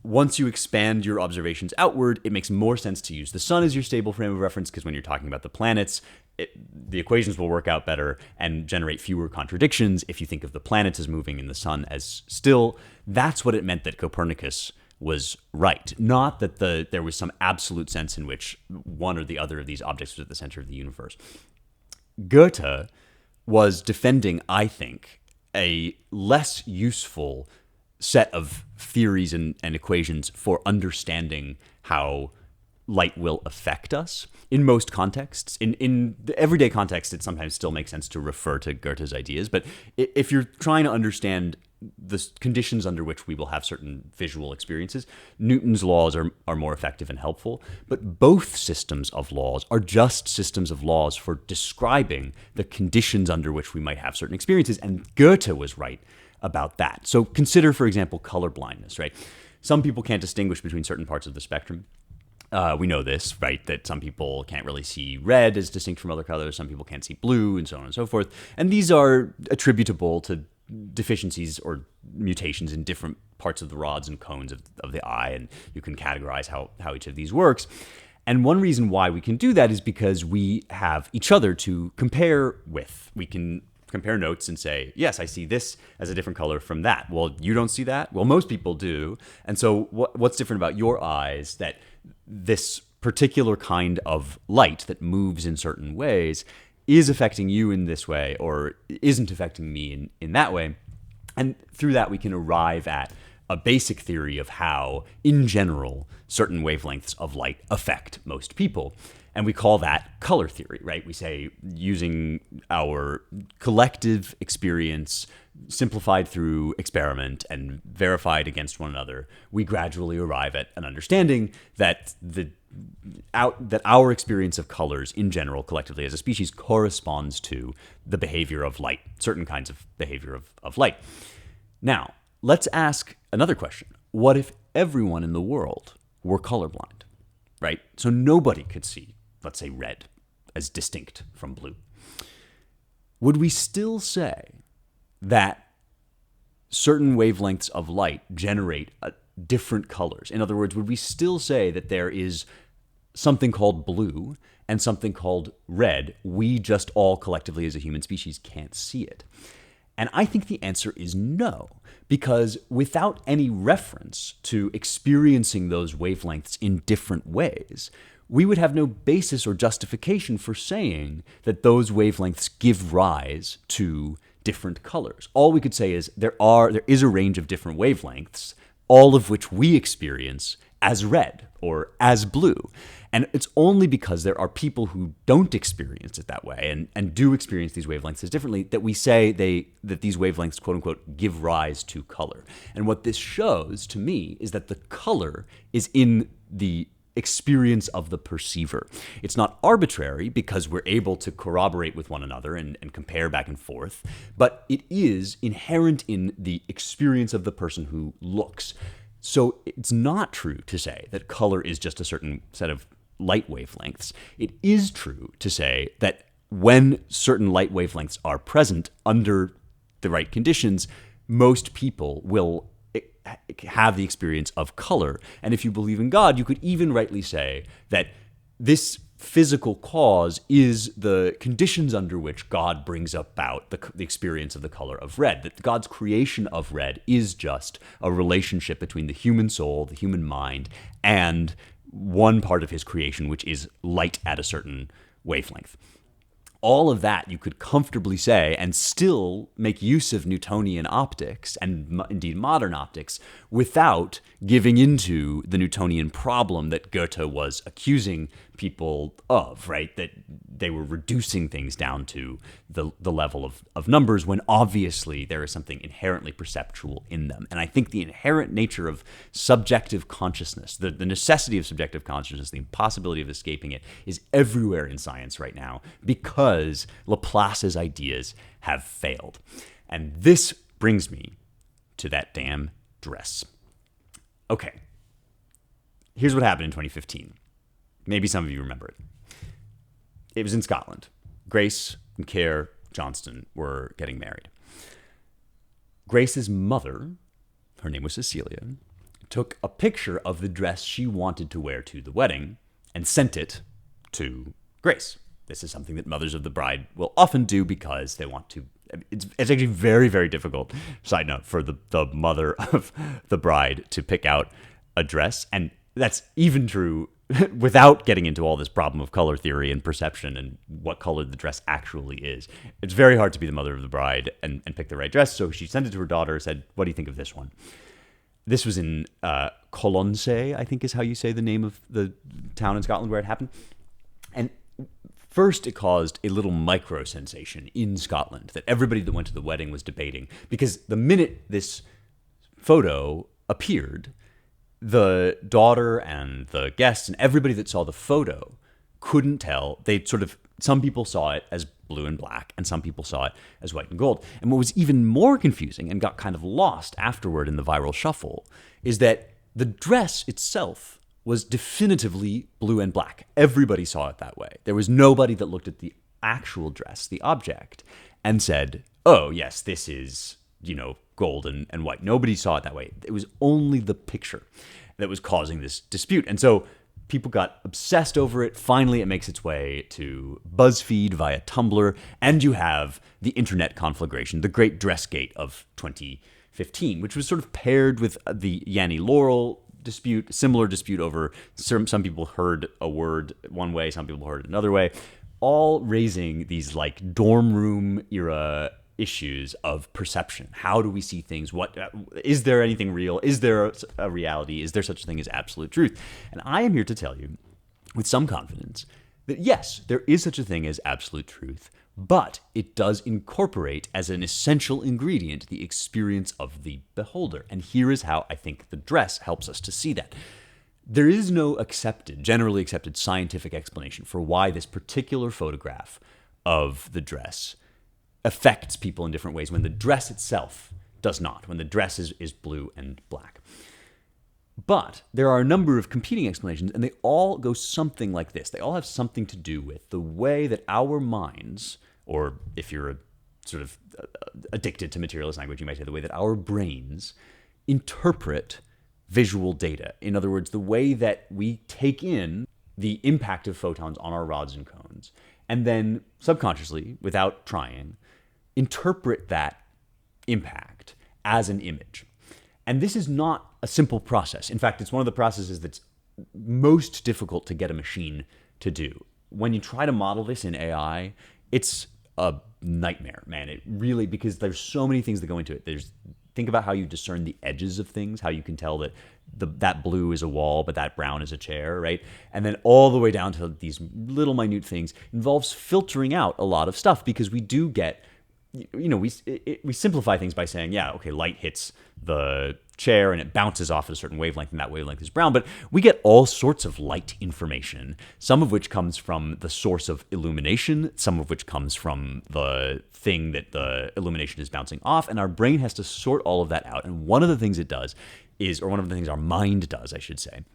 Once you expand your observations outward, it makes more sense to use the sun as your stable frame of reference, because when you're talking about the planets, the equations will work out better and generate fewer contradictions if you think of the planets as moving and the sun as still. That's what it meant that Copernicus was right. Not that there was some absolute sense in which one or the other of these objects was at the center of the universe. Goethe was defending, I think, a less useful set of theories and equations for understanding how light will affect us in most contexts. In the everyday context, it sometimes still makes sense to refer to Goethe's ideas, but if you're trying to understand the conditions under which we will have certain visual experiences, Newton's laws are more effective and helpful, but both systems of laws are just systems of laws for describing the conditions under which we might have certain experiences, and Goethe was right about that. So consider, for example, color blindness, right? Some people can't distinguish between certain parts of the spectrum. We know this, right? That some people can't really see red as distinct from other colors. Some people can't see blue, and so on and so forth. And these are attributable to deficiencies or mutations in different parts of the rods and cones of the eye, and you can categorize how each of these works. And one reason why we can do that is because we have each other to compare with. We can compare notes and say, yes, I see this as a different color from that. Well, you don't see that? Well, most people do. And so what's different about your eyes that this particular kind of light that moves in certain ways is affecting you in this way or isn't affecting me in that way? And through that, we can arrive at a basic theory of how, in general, certain wavelengths of light affect most people. And we call that color theory, right? We say, using our collective experience simplified through experiment and verified against one another, we gradually arrive at an understanding that our experience of colors in general, collectively as a species, corresponds to the behavior of light, certain kinds of behavior of light. Now, let's ask another question. What if everyone in the world were colorblind, right? So nobody could see, let's say, red as distinct from blue. Would we still say that certain wavelengths of light generate different colors? In other words, would we still say that there is something called blue and something called red? We just all collectively as a human species can't see it. And I think the answer is no, because without any reference to experiencing those wavelengths in different ways, we would have no basis or justification for saying that those wavelengths give rise to different colors. All we could say is there is a range of different wavelengths, all of which we experience as red or as blue. And it's only because there are people who don't experience it that way and do experience these wavelengths as differently that we say that these wavelengths, quote unquote, give rise to color. And what this shows to me is that the color is in the experience of the perceiver. It's not arbitrary because we're able to corroborate with one another and compare back and forth, but it is inherent in the experience of the person who looks. So it's not true to say that color is just a certain set of light wavelengths. It is true to say that when certain light wavelengths are present under the right conditions, most people will have the experience of color. And if you believe in God, you could even rightly say that this physical cause is the conditions under which God brings about the experience of the color of red, that God's creation of red is just a relationship between the human soul, the human mind, and one part of his creation, which is light at a certain wavelength. All of that you could comfortably say and still make use of Newtonian optics and indeed modern optics without giving into the Newtonian problem that Goethe was accusing people of, right? That they were reducing things down to the level of numbers when obviously there is something inherently perceptual in them. And I think the inherent nature of subjective consciousness, the necessity of subjective consciousness, the impossibility of escaping it, is everywhere in science right now because Laplace's ideas have failed. And this brings me to that damn dress. Okay, here's what happened in 2015. Maybe some of you remember it. It was in Scotland. Grace and Care Johnston were getting married. Grace's mother, her name was Cecilia, took a picture of the dress she wanted to wear to the wedding and sent it to Grace. This is something that mothers of the bride will often do because they want to. It's actually very, very difficult, side note, for the mother of the bride to pick out a dress. And that's even true without getting into all this problem of color theory and perception and what color the dress actually is. It's very hard to be the mother of the bride and pick the right dress. So she sent it to her daughter, said, what do you think of this one? This was in Colonsay, I think is how you say the name of the town in Scotland where it happened. And first, it caused a little micro sensation in Scotland that everybody that went to the wedding was debating, because the minute this photo appeared, the daughter and the guests and everybody that saw the photo couldn't tell. Some people saw it as blue and black, and some people saw it as white and gold. And what was even more confusing and got kind of lost afterward in the viral shuffle is that the dress itself was definitively blue and black. Everybody saw it that way. There was nobody that looked at the actual dress, the object, and said, oh, yes, this is, gold and white. Nobody saw it that way. It was only the picture that was causing this dispute. And so people got obsessed over it. Finally, it makes its way to BuzzFeed via Tumblr, and you have the internet conflagration, the Great Dressgate of 2015, which was sort of paired with the Yanni Laurel dispute, similar dispute over some people heard a word one way, some people heard it another way, all raising these like dorm room era issues of perception. How do we see things? What is there anything real? Is there a reality? Is there such a thing as absolute truth? And I am here to tell you with some confidence that yes, there is such a thing as absolute truth, but it does incorporate as an essential ingredient the experience of the beholder. And here is how I think the dress helps us to see that. There is no generally accepted scientific explanation for why this particular photograph of the dress affects people in different ways when the dress itself does not, when the dress is blue and black. But there are a number of competing explanations, and they all go something like this. They all have something to do with the way that our minds, or if you're a sort of addicted to materialist language, you might say the way that our brains interpret visual data. In other words, the way that we take in the impact of photons on our rods and cones, and then subconsciously, without trying, interpret that impact as an image. And this is not a simple process. In fact, it's one of the processes that's most difficult to get a machine to do. When you try to model this in AI, it's a nightmare, man. It really, because there's so many things that go into it. Think about how you discern the edges of things, how you can tell that that blue is a wall, but that brown is a chair, right? And then all the way down to these little minute things involves filtering out a lot of stuff, because we do get, we simplify things by saying, yeah, okay, light hits the chair and it bounces off at a certain wavelength, and that wavelength is brown. But we get all sorts of light information, some of which comes from the source of illumination, some of which comes from the thing that the illumination is bouncing off, and our brain has to sort all of that out. And one of the things it does is, or one of the things our mind does, I should say,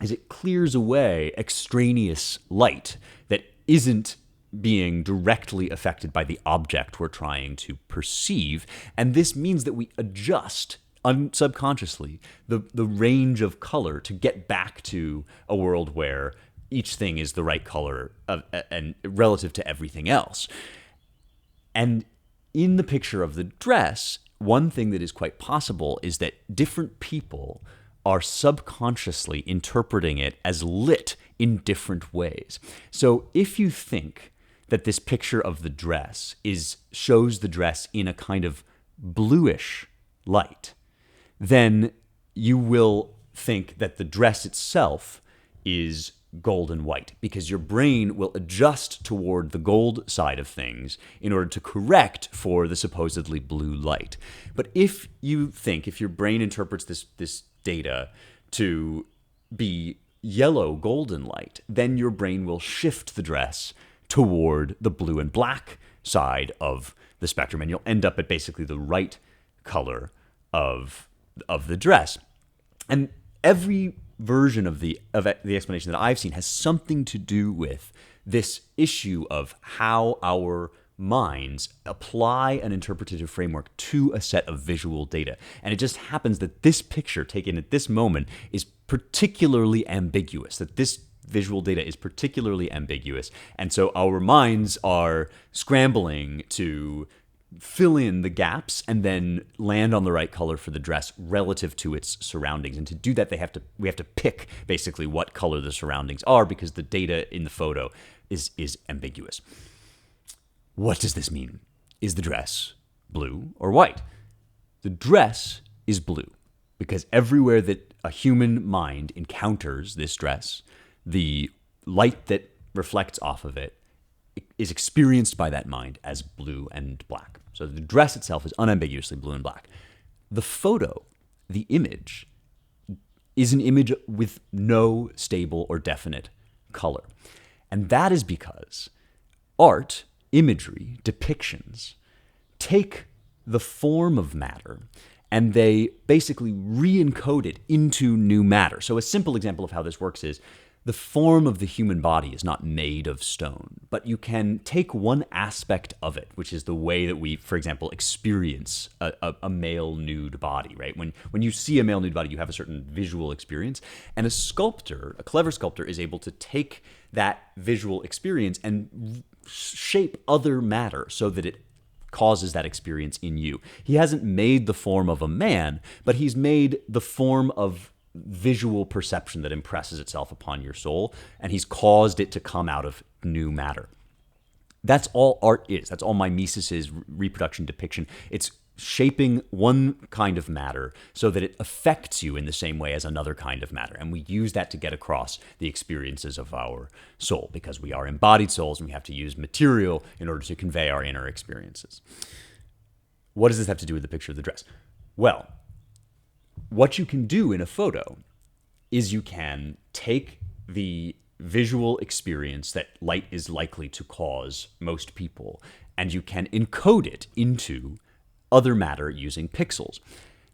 is it clears away extraneous light that isn't being directly affected by the object we're trying to perceive. And this means that we adjust subconsciously the range of color to get back to a world where each thing is the right color and relative to everything else. And in the picture of the dress, one thing that is quite possible is that different people are subconsciously interpreting it as lit in different ways. So if you think that this picture of the dress shows the dress in a kind of bluish light, then you will think that the dress itself is gold and white, because your brain will adjust toward the gold side of things in order to correct for the supposedly blue light. But if your brain interprets this data to be yellow golden light, then your brain will shift the dress toward the blue and black side of the spectrum, and you'll end up at basically the right color of the dress. And every version of the explanation that I've seen has something to do with this issue of how our minds apply an interpretative framework to a set of visual data. And it just happens that this picture taken at this moment is particularly ambiguous, that this visual data is particularly ambiguous. And so our minds are scrambling to fill in the gaps and then land on the right color for the dress relative to its surroundings. And to do that, we have to pick basically what color the surroundings are, because the data in the photo is ambiguous. What does this mean? Is the dress blue or white? The dress is blue because everywhere that a human mind encounters this dress, the light that reflects off of it is experienced by that mind as blue and black. So the dress itself is unambiguously blue and black. The photo, the image, is an image with no stable or definite color. And that is because art, imagery, depictions take the form of matter and they basically re-encode it into new matter. So a simple example of how this works is the form of the human body is not made of stone, but you can take one aspect of it, which is the way that we, for example, experience a male nude body, right? When you see a male nude body, you have a certain visual experience, and a clever sculptor is able to take that visual experience and shape other matter so that it causes that experience in you. He hasn't made the form of a man, but he's made the form of visual perception that impresses itself upon your soul, and he's caused it to come out of new matter. That's all art is. That's all mimesis is, reproduction, depiction. It's shaping one kind of matter so that it affects you in the same way as another kind of matter. And we use that to get across the experiences of our soul, because we are embodied souls and we have to use material in order to convey our inner experiences. What does this have to do with the picture of the dress? Well, what you can do in a photo is you can take the visual experience that light is likely to cause most people, and you can encode it into other matter using pixels.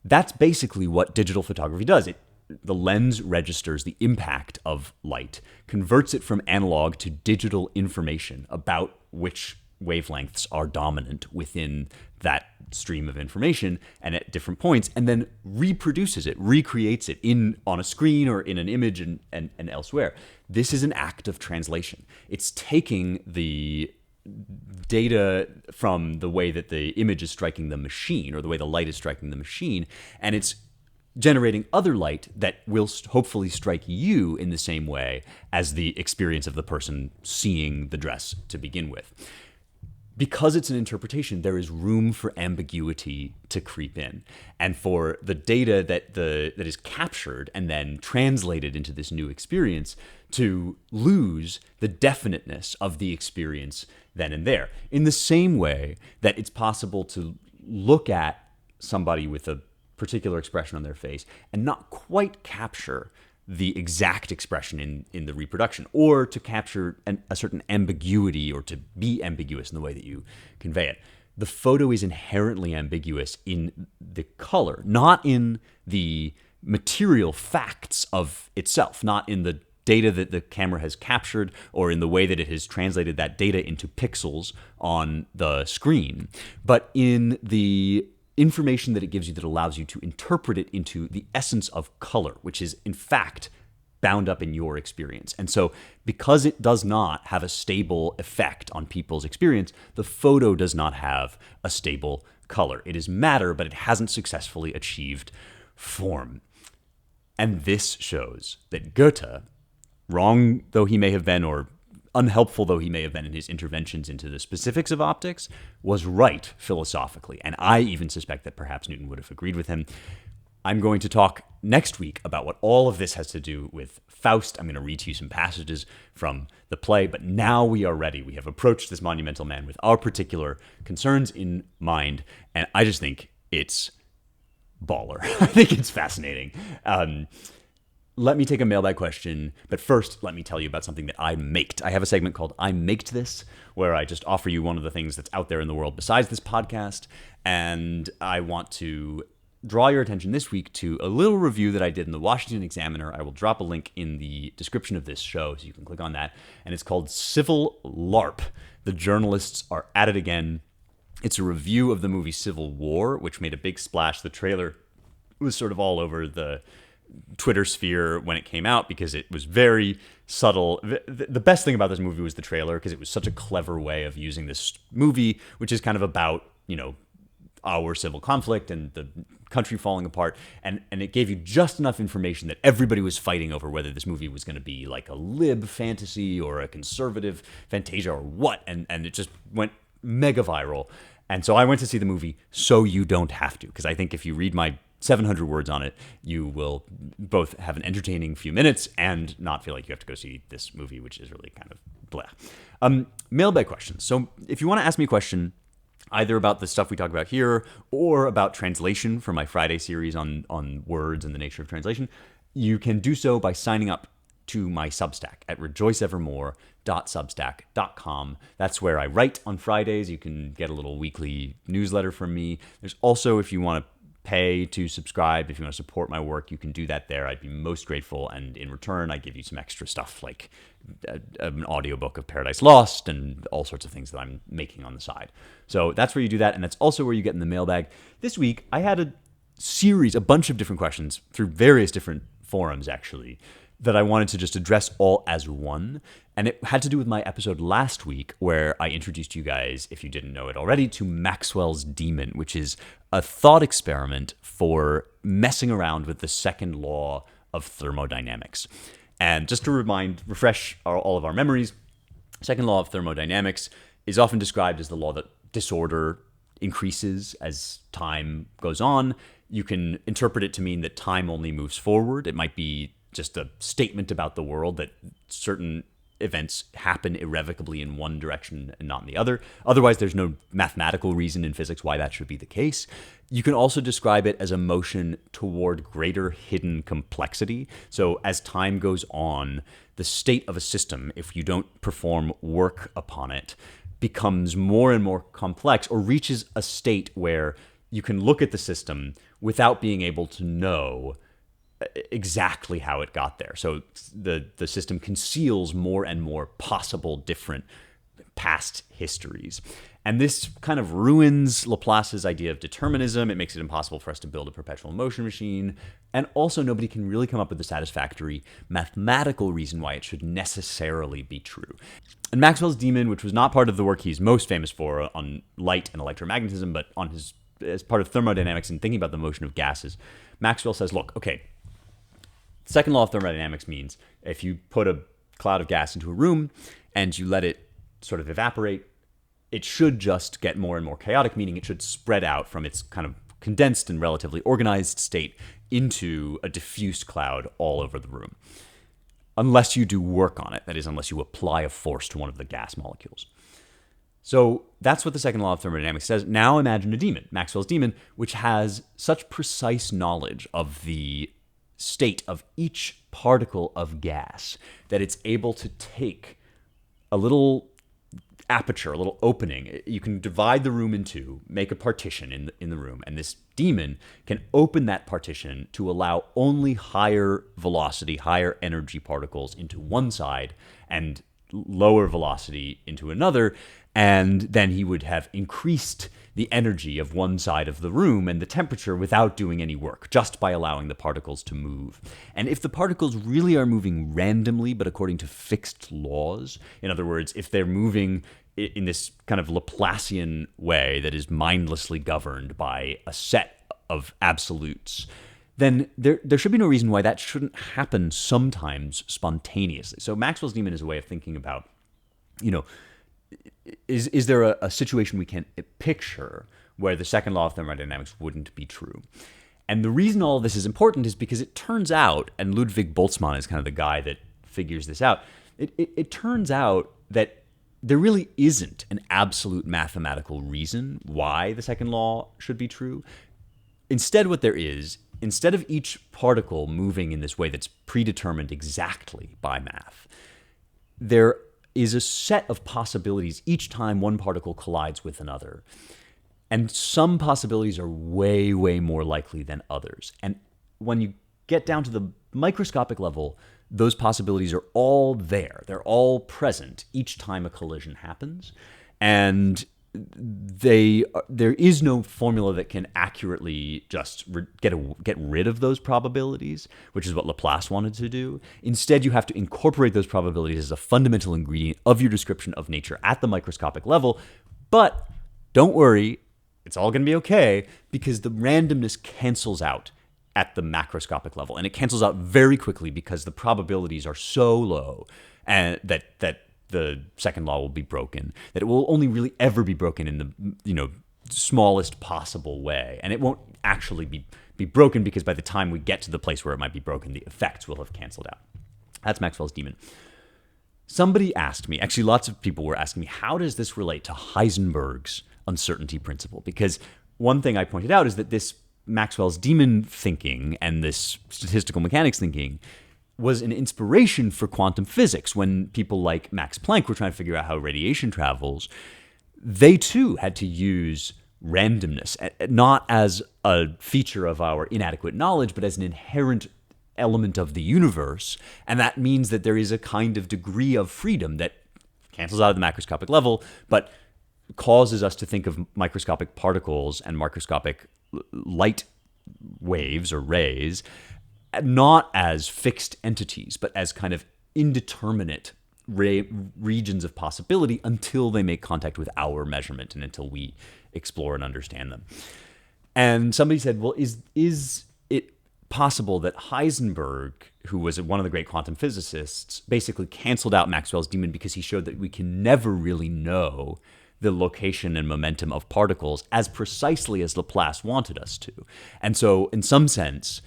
That's basically what digital photography does. The lens registers the impact of light, converts it from analog to digital information about which wavelengths are dominant within that stream of information and at different points, and then reproduces it, recreates it on a screen or in an image and elsewhere. This is an act of translation. It's taking the data from the way that the image is striking the machine or the way the light is striking the machine, and it's generating other light that will hopefully strike you in the same way as the experience of the person seeing the dress to begin with. Because it's an interpretation, there is room for ambiguity to creep in, and for the data that is captured and then translated into this new experience to lose the definiteness of the experience then and there. In the same way that it's possible to look at somebody with a particular expression on their face and not quite capture the exact expression in the reproduction, or to capture a certain ambiguity or to be ambiguous in the way that you convey it. The photo is inherently ambiguous in the color, not in the material facts of itself, not in the data that the camera has captured or in the way that it has translated that data into pixels on the screen, but in the information that it gives you that allows you to interpret it into the essence of color, which is in fact bound up in your experience. And so because it does not have a stable effect on people's experience, the photo does not have a stable color. It is matter, but it hasn't successfully achieved form. And this shows that Goethe, wrong though he may have been, or unhelpful though he may have been in his interventions into the specifics of optics, was right philosophically. And I even suspect that perhaps Newton would have agreed with him. I'm going to talk next week about what all of this has to do with Faust. I'm going to read to you some passages from the play, but now we are ready. We have approached this monumental man with our particular concerns in mind, and I just think it's baller. I think it's fascinating. Let me take a mailbag question, but first, let me tell you about something that I maked. I have a segment called I Maked This, where I just offer you one of the things that's out there in the world besides this podcast, and I want to draw your attention this week to a little review that I did in the Washington Examiner. I will drop a link in the description of this show, so you can click on that, and it's called Civil LARP. The journalists are at it again. It's a review of the movie Civil War, which made a big splash. The trailer was sort of all over the Twitter sphere when it came out because it was very subtle. The best thing about this movie was the trailer, because it was such a clever way of using this movie, which is kind of about, our civil conflict and the country falling apart, and it gave you just enough information that everybody was fighting over whether this movie was going to be like a lib fantasy or a conservative fantasia or what, and it just went mega viral. And so I went to see the movie so you don't have to, because I think if you read my 700 words on it, you will both have an entertaining few minutes and not feel like you have to go see this movie, which is really kind of blah. Mailbag questions. So if you want to ask me a question, either about the stuff we talk about here or about translation for my Friday series on words and the nature of translation, you can do so by signing up to my Substack at rejoiceevermore.substack.com. That's where I write on Fridays. You can get a little weekly newsletter from me. There's also, if you want to pay to subscribe, if you want to support my work, you can do that there. I'd be most grateful, and in return I give you some extra stuff like an audiobook of Paradise Lost and all sorts of things that I'm making on the side. So that's where you do that, and that's also where you get in the mailbag. This week I had a bunch of different questions through various different forums actually, that I wanted to just address all as one. And it had to do with my episode last week where I introduced you guys, if you didn't know it already, to Maxwell's Demon, which is a thought experiment for messing around with the second law of thermodynamics. And just to refresh all of our memories, second law of thermodynamics is often described as the law that disorder increases as time goes on. You can interpret it to mean that time only moves forward. It might be just a statement about the world that certain events happen irrevocably in one direction and not in the other. Otherwise, there's no mathematical reason in physics why that should be the case. You can also describe it as a motion toward greater hidden complexity. So as time goes on, the state of a system, if you don't perform work upon it, becomes more and more complex, or reaches a state where you can look at the system without being able to know exactly how it got there. So the system conceals more and more possible different past histories. And this kind of ruins Laplace's idea of determinism. It makes it impossible for us to build a perpetual motion machine. And also, nobody can really come up with a satisfactory mathematical reason why it should necessarily be true. And Maxwell's Demon, which was not part of the work he's most famous for on light and electromagnetism, but as part of thermodynamics and thinking about the motion of gases, Maxwell says, look, okay, second law of thermodynamics means if you put a cloud of gas into a room and you let it sort of evaporate, it should just get more and more chaotic, meaning it should spread out from its kind of condensed and relatively organized state into a diffuse cloud all over the room. Unless you do work on it, that is, unless you apply a force to one of the gas molecules. So that's what the second law of thermodynamics says. Now imagine a demon, Maxwell's demon, which has such precise knowledge of the state of each particle of gas that it's able to take a little aperture, a little opening. You can divide the room in two, make a partition in the room, and this demon can open that partition to allow only higher velocity, higher energy particles into one side and lower velocity into another, and then he would have increased the energy of one side of the room and the temperature without doing any work, just by allowing the particles to move. And if the particles really are moving randomly, but according to fixed laws, in other words, if they're moving in this kind of Laplacian way that is mindlessly governed by a set of absolutes, then there should be no reason why that shouldn't happen sometimes spontaneously. So Maxwell's demon is a way of thinking about, is there a situation we can picture where the second law of thermodynamics wouldn't be true? And the reason all of this is important is because it turns out, and Ludwig Boltzmann is kind of the guy that figures this out, it turns out that there really isn't an absolute mathematical reason why the second law should be true. Instead, what there is, instead of each particle moving in this way that's predetermined exactly by math, there is a set of possibilities each time one particle collides with another. And some possibilities are way, way more likely than others. And when you get down to the microscopic level, those possibilities are all there. They're all present each time a collision happens. And there is no formula that can accurately just get rid of those probabilities, which is what Laplace wanted to do. Instead, you have to incorporate those probabilities as a fundamental ingredient of your description of nature at the microscopic level. But don't worry, it's all going to be okay, because the randomness cancels out at the macroscopic level, and it cancels out very quickly because the probabilities are so low, and that the second law will be broken, that it will only really ever be broken in the smallest possible way, and it won't actually be broken because by the time we get to the place where it might be broken, the effects will have canceled out. That's Maxwell's demon. Somebody asked me, actually lots of people were asking me, how does this relate to Heisenberg's uncertainty principle? Because one thing I pointed out is that this Maxwell's demon thinking and this statistical mechanics thinking was an inspiration for quantum physics. When people like Max Planck were trying to figure out how radiation travels, they too had to use randomness, not as a feature of our inadequate knowledge, but as an inherent element of the universe. And that means that there is a kind of degree of freedom that cancels out at the macroscopic level, but causes us to think of microscopic particles and microscopic light waves or rays not as fixed entities, but as kind of indeterminate regions of possibility until they make contact with our measurement and until we explore and understand them. And somebody said, well, is it possible that Heisenberg, who was one of the great quantum physicists, basically canceled out Maxwell's demon because he showed that we can never really know the location and momentum of particles as precisely as Laplace wanted us to? And so, in some sense,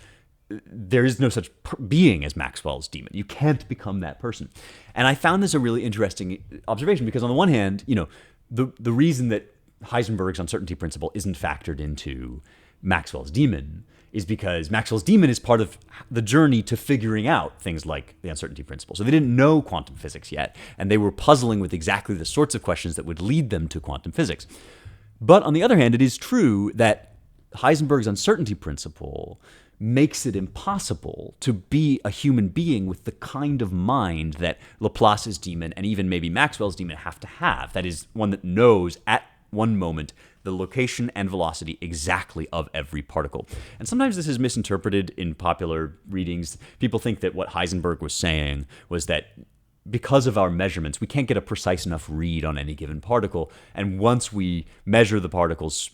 there is no such being as Maxwell's demon. You can't become that person. And I found this a really interesting observation because, on the one hand, the reason that Heisenberg's uncertainty principle isn't factored into Maxwell's demon is because Maxwell's demon is part of the journey to figuring out things like the uncertainty principle. So they didn't know quantum physics yet, and they were puzzling with exactly the sorts of questions that would lead them to quantum physics. But on the other hand, it is true that Heisenberg's uncertainty principle makes it impossible to be a human being with the kind of mind that Laplace's demon and even maybe Maxwell's demon have to have. That is, one that knows at one moment the location and velocity exactly of every particle. And sometimes this is misinterpreted in popular readings. People think that what Heisenberg was saying was that because of our measurements, we can't get a precise enough read on any given particle. And once we measure the particle's,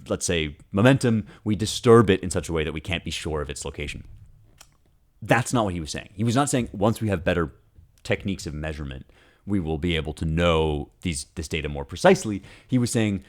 let's say, momentum, we disturb it in such a way that we can't be sure of its location. That's not what he was saying. He was not saying once we have better techniques of measurement, we will be able to know this data more precisely. He was saying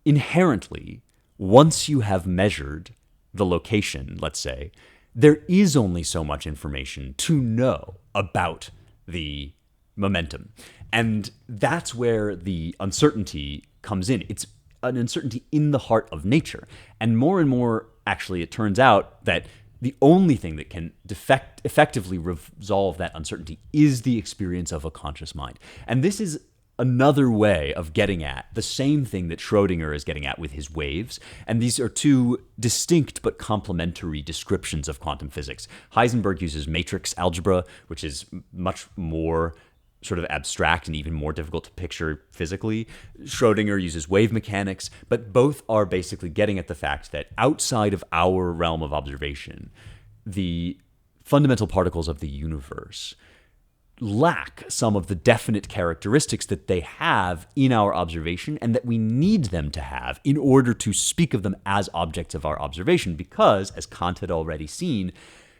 inherently, once you have measured the location, let's say, there is only so much information to know about the momentum. And that's where the uncertainty comes in. It's an uncertainty in the heart of nature. And more, actually, it turns out that the only thing that can effectively resolve that uncertainty is the experience of a conscious mind. And this is another way of getting at the same thing that Schrödinger is getting at with his waves. And these are two distinct but complementary descriptions of quantum physics. Heisenberg uses matrix algebra, which is much more sort of abstract and even more difficult to picture physically. Schrödinger uses wave mechanics, but both are basically getting at the fact that outside of our realm of observation, the fundamental particles of the universe lack some of the definite characteristics that they have in our observation and that we need them to have in order to speak of them as objects of our observation. Because, as Kant had already seen,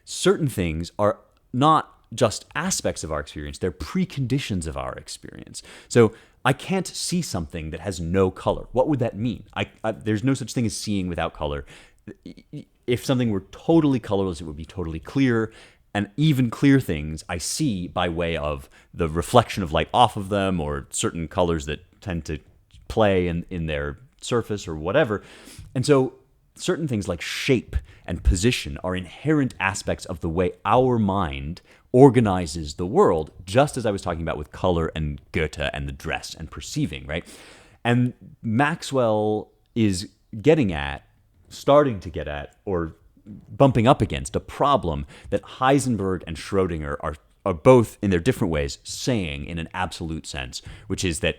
certain things are not just aspects of our experience, they're preconditions of our experience. So I can't see something that has no color. What would that mean? There's no such thing as seeing without color. If something were totally colorless, it would be totally clear. And even clear things I see by way of the reflection of light off of them, or certain colors that tend to play in their surface or whatever. And so certain things like shape and position are inherent aspects of the way our mind organizes the world, just as I was talking about with color and Goethe and the dress and perceiving, right? And Maxwell is starting to get at, or bumping up against a problem that Heisenberg and Schrödinger are both, in their different ways, saying in an absolute sense, which is that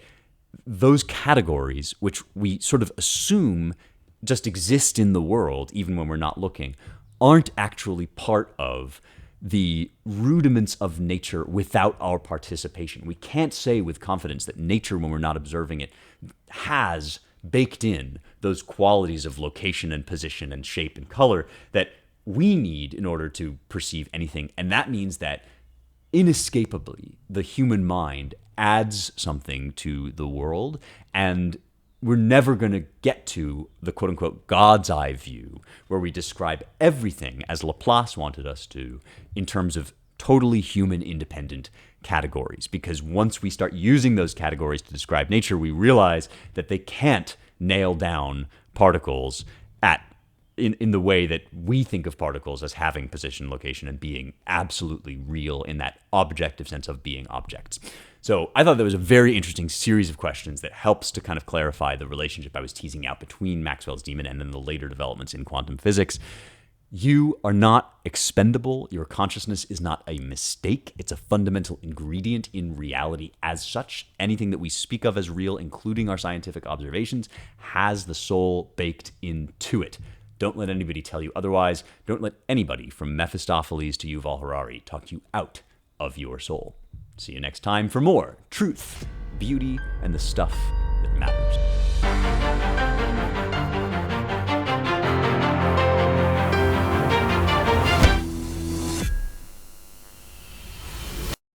those categories, which we sort of assume just exist in the world, even when we're not looking, aren't actually part of the rudiments of nature without our participation. We can't say with confidence that nature, when we're not observing it, has baked in those qualities of location and position and shape and color that we need in order to perceive anything. And that means that inescapably the human mind adds something to the world, and we're never going to get to the quote-unquote God's eye view, where we describe everything as Laplace wanted us to, in terms of totally human independent categories. Because once we start using those categories to describe nature, we realize that they can't nail down particles in the way that we think of particles as having position, location, and being absolutely real in that objective sense of being objects. So I thought that was a very interesting series of questions that helps to kind of clarify the relationship I was teasing out between Maxwell's demon and then the later developments in quantum physics. You are not expendable. Your consciousness is not a mistake. It's a fundamental ingredient in reality as such. Anything that we speak of as real, including our scientific observations, has the soul baked into it. Don't let anybody tell you otherwise. Don't let anybody, from Mephistopheles to Yuval Harari, talk you out of your soul. See you next time for more truth, beauty, and the stuff that matters.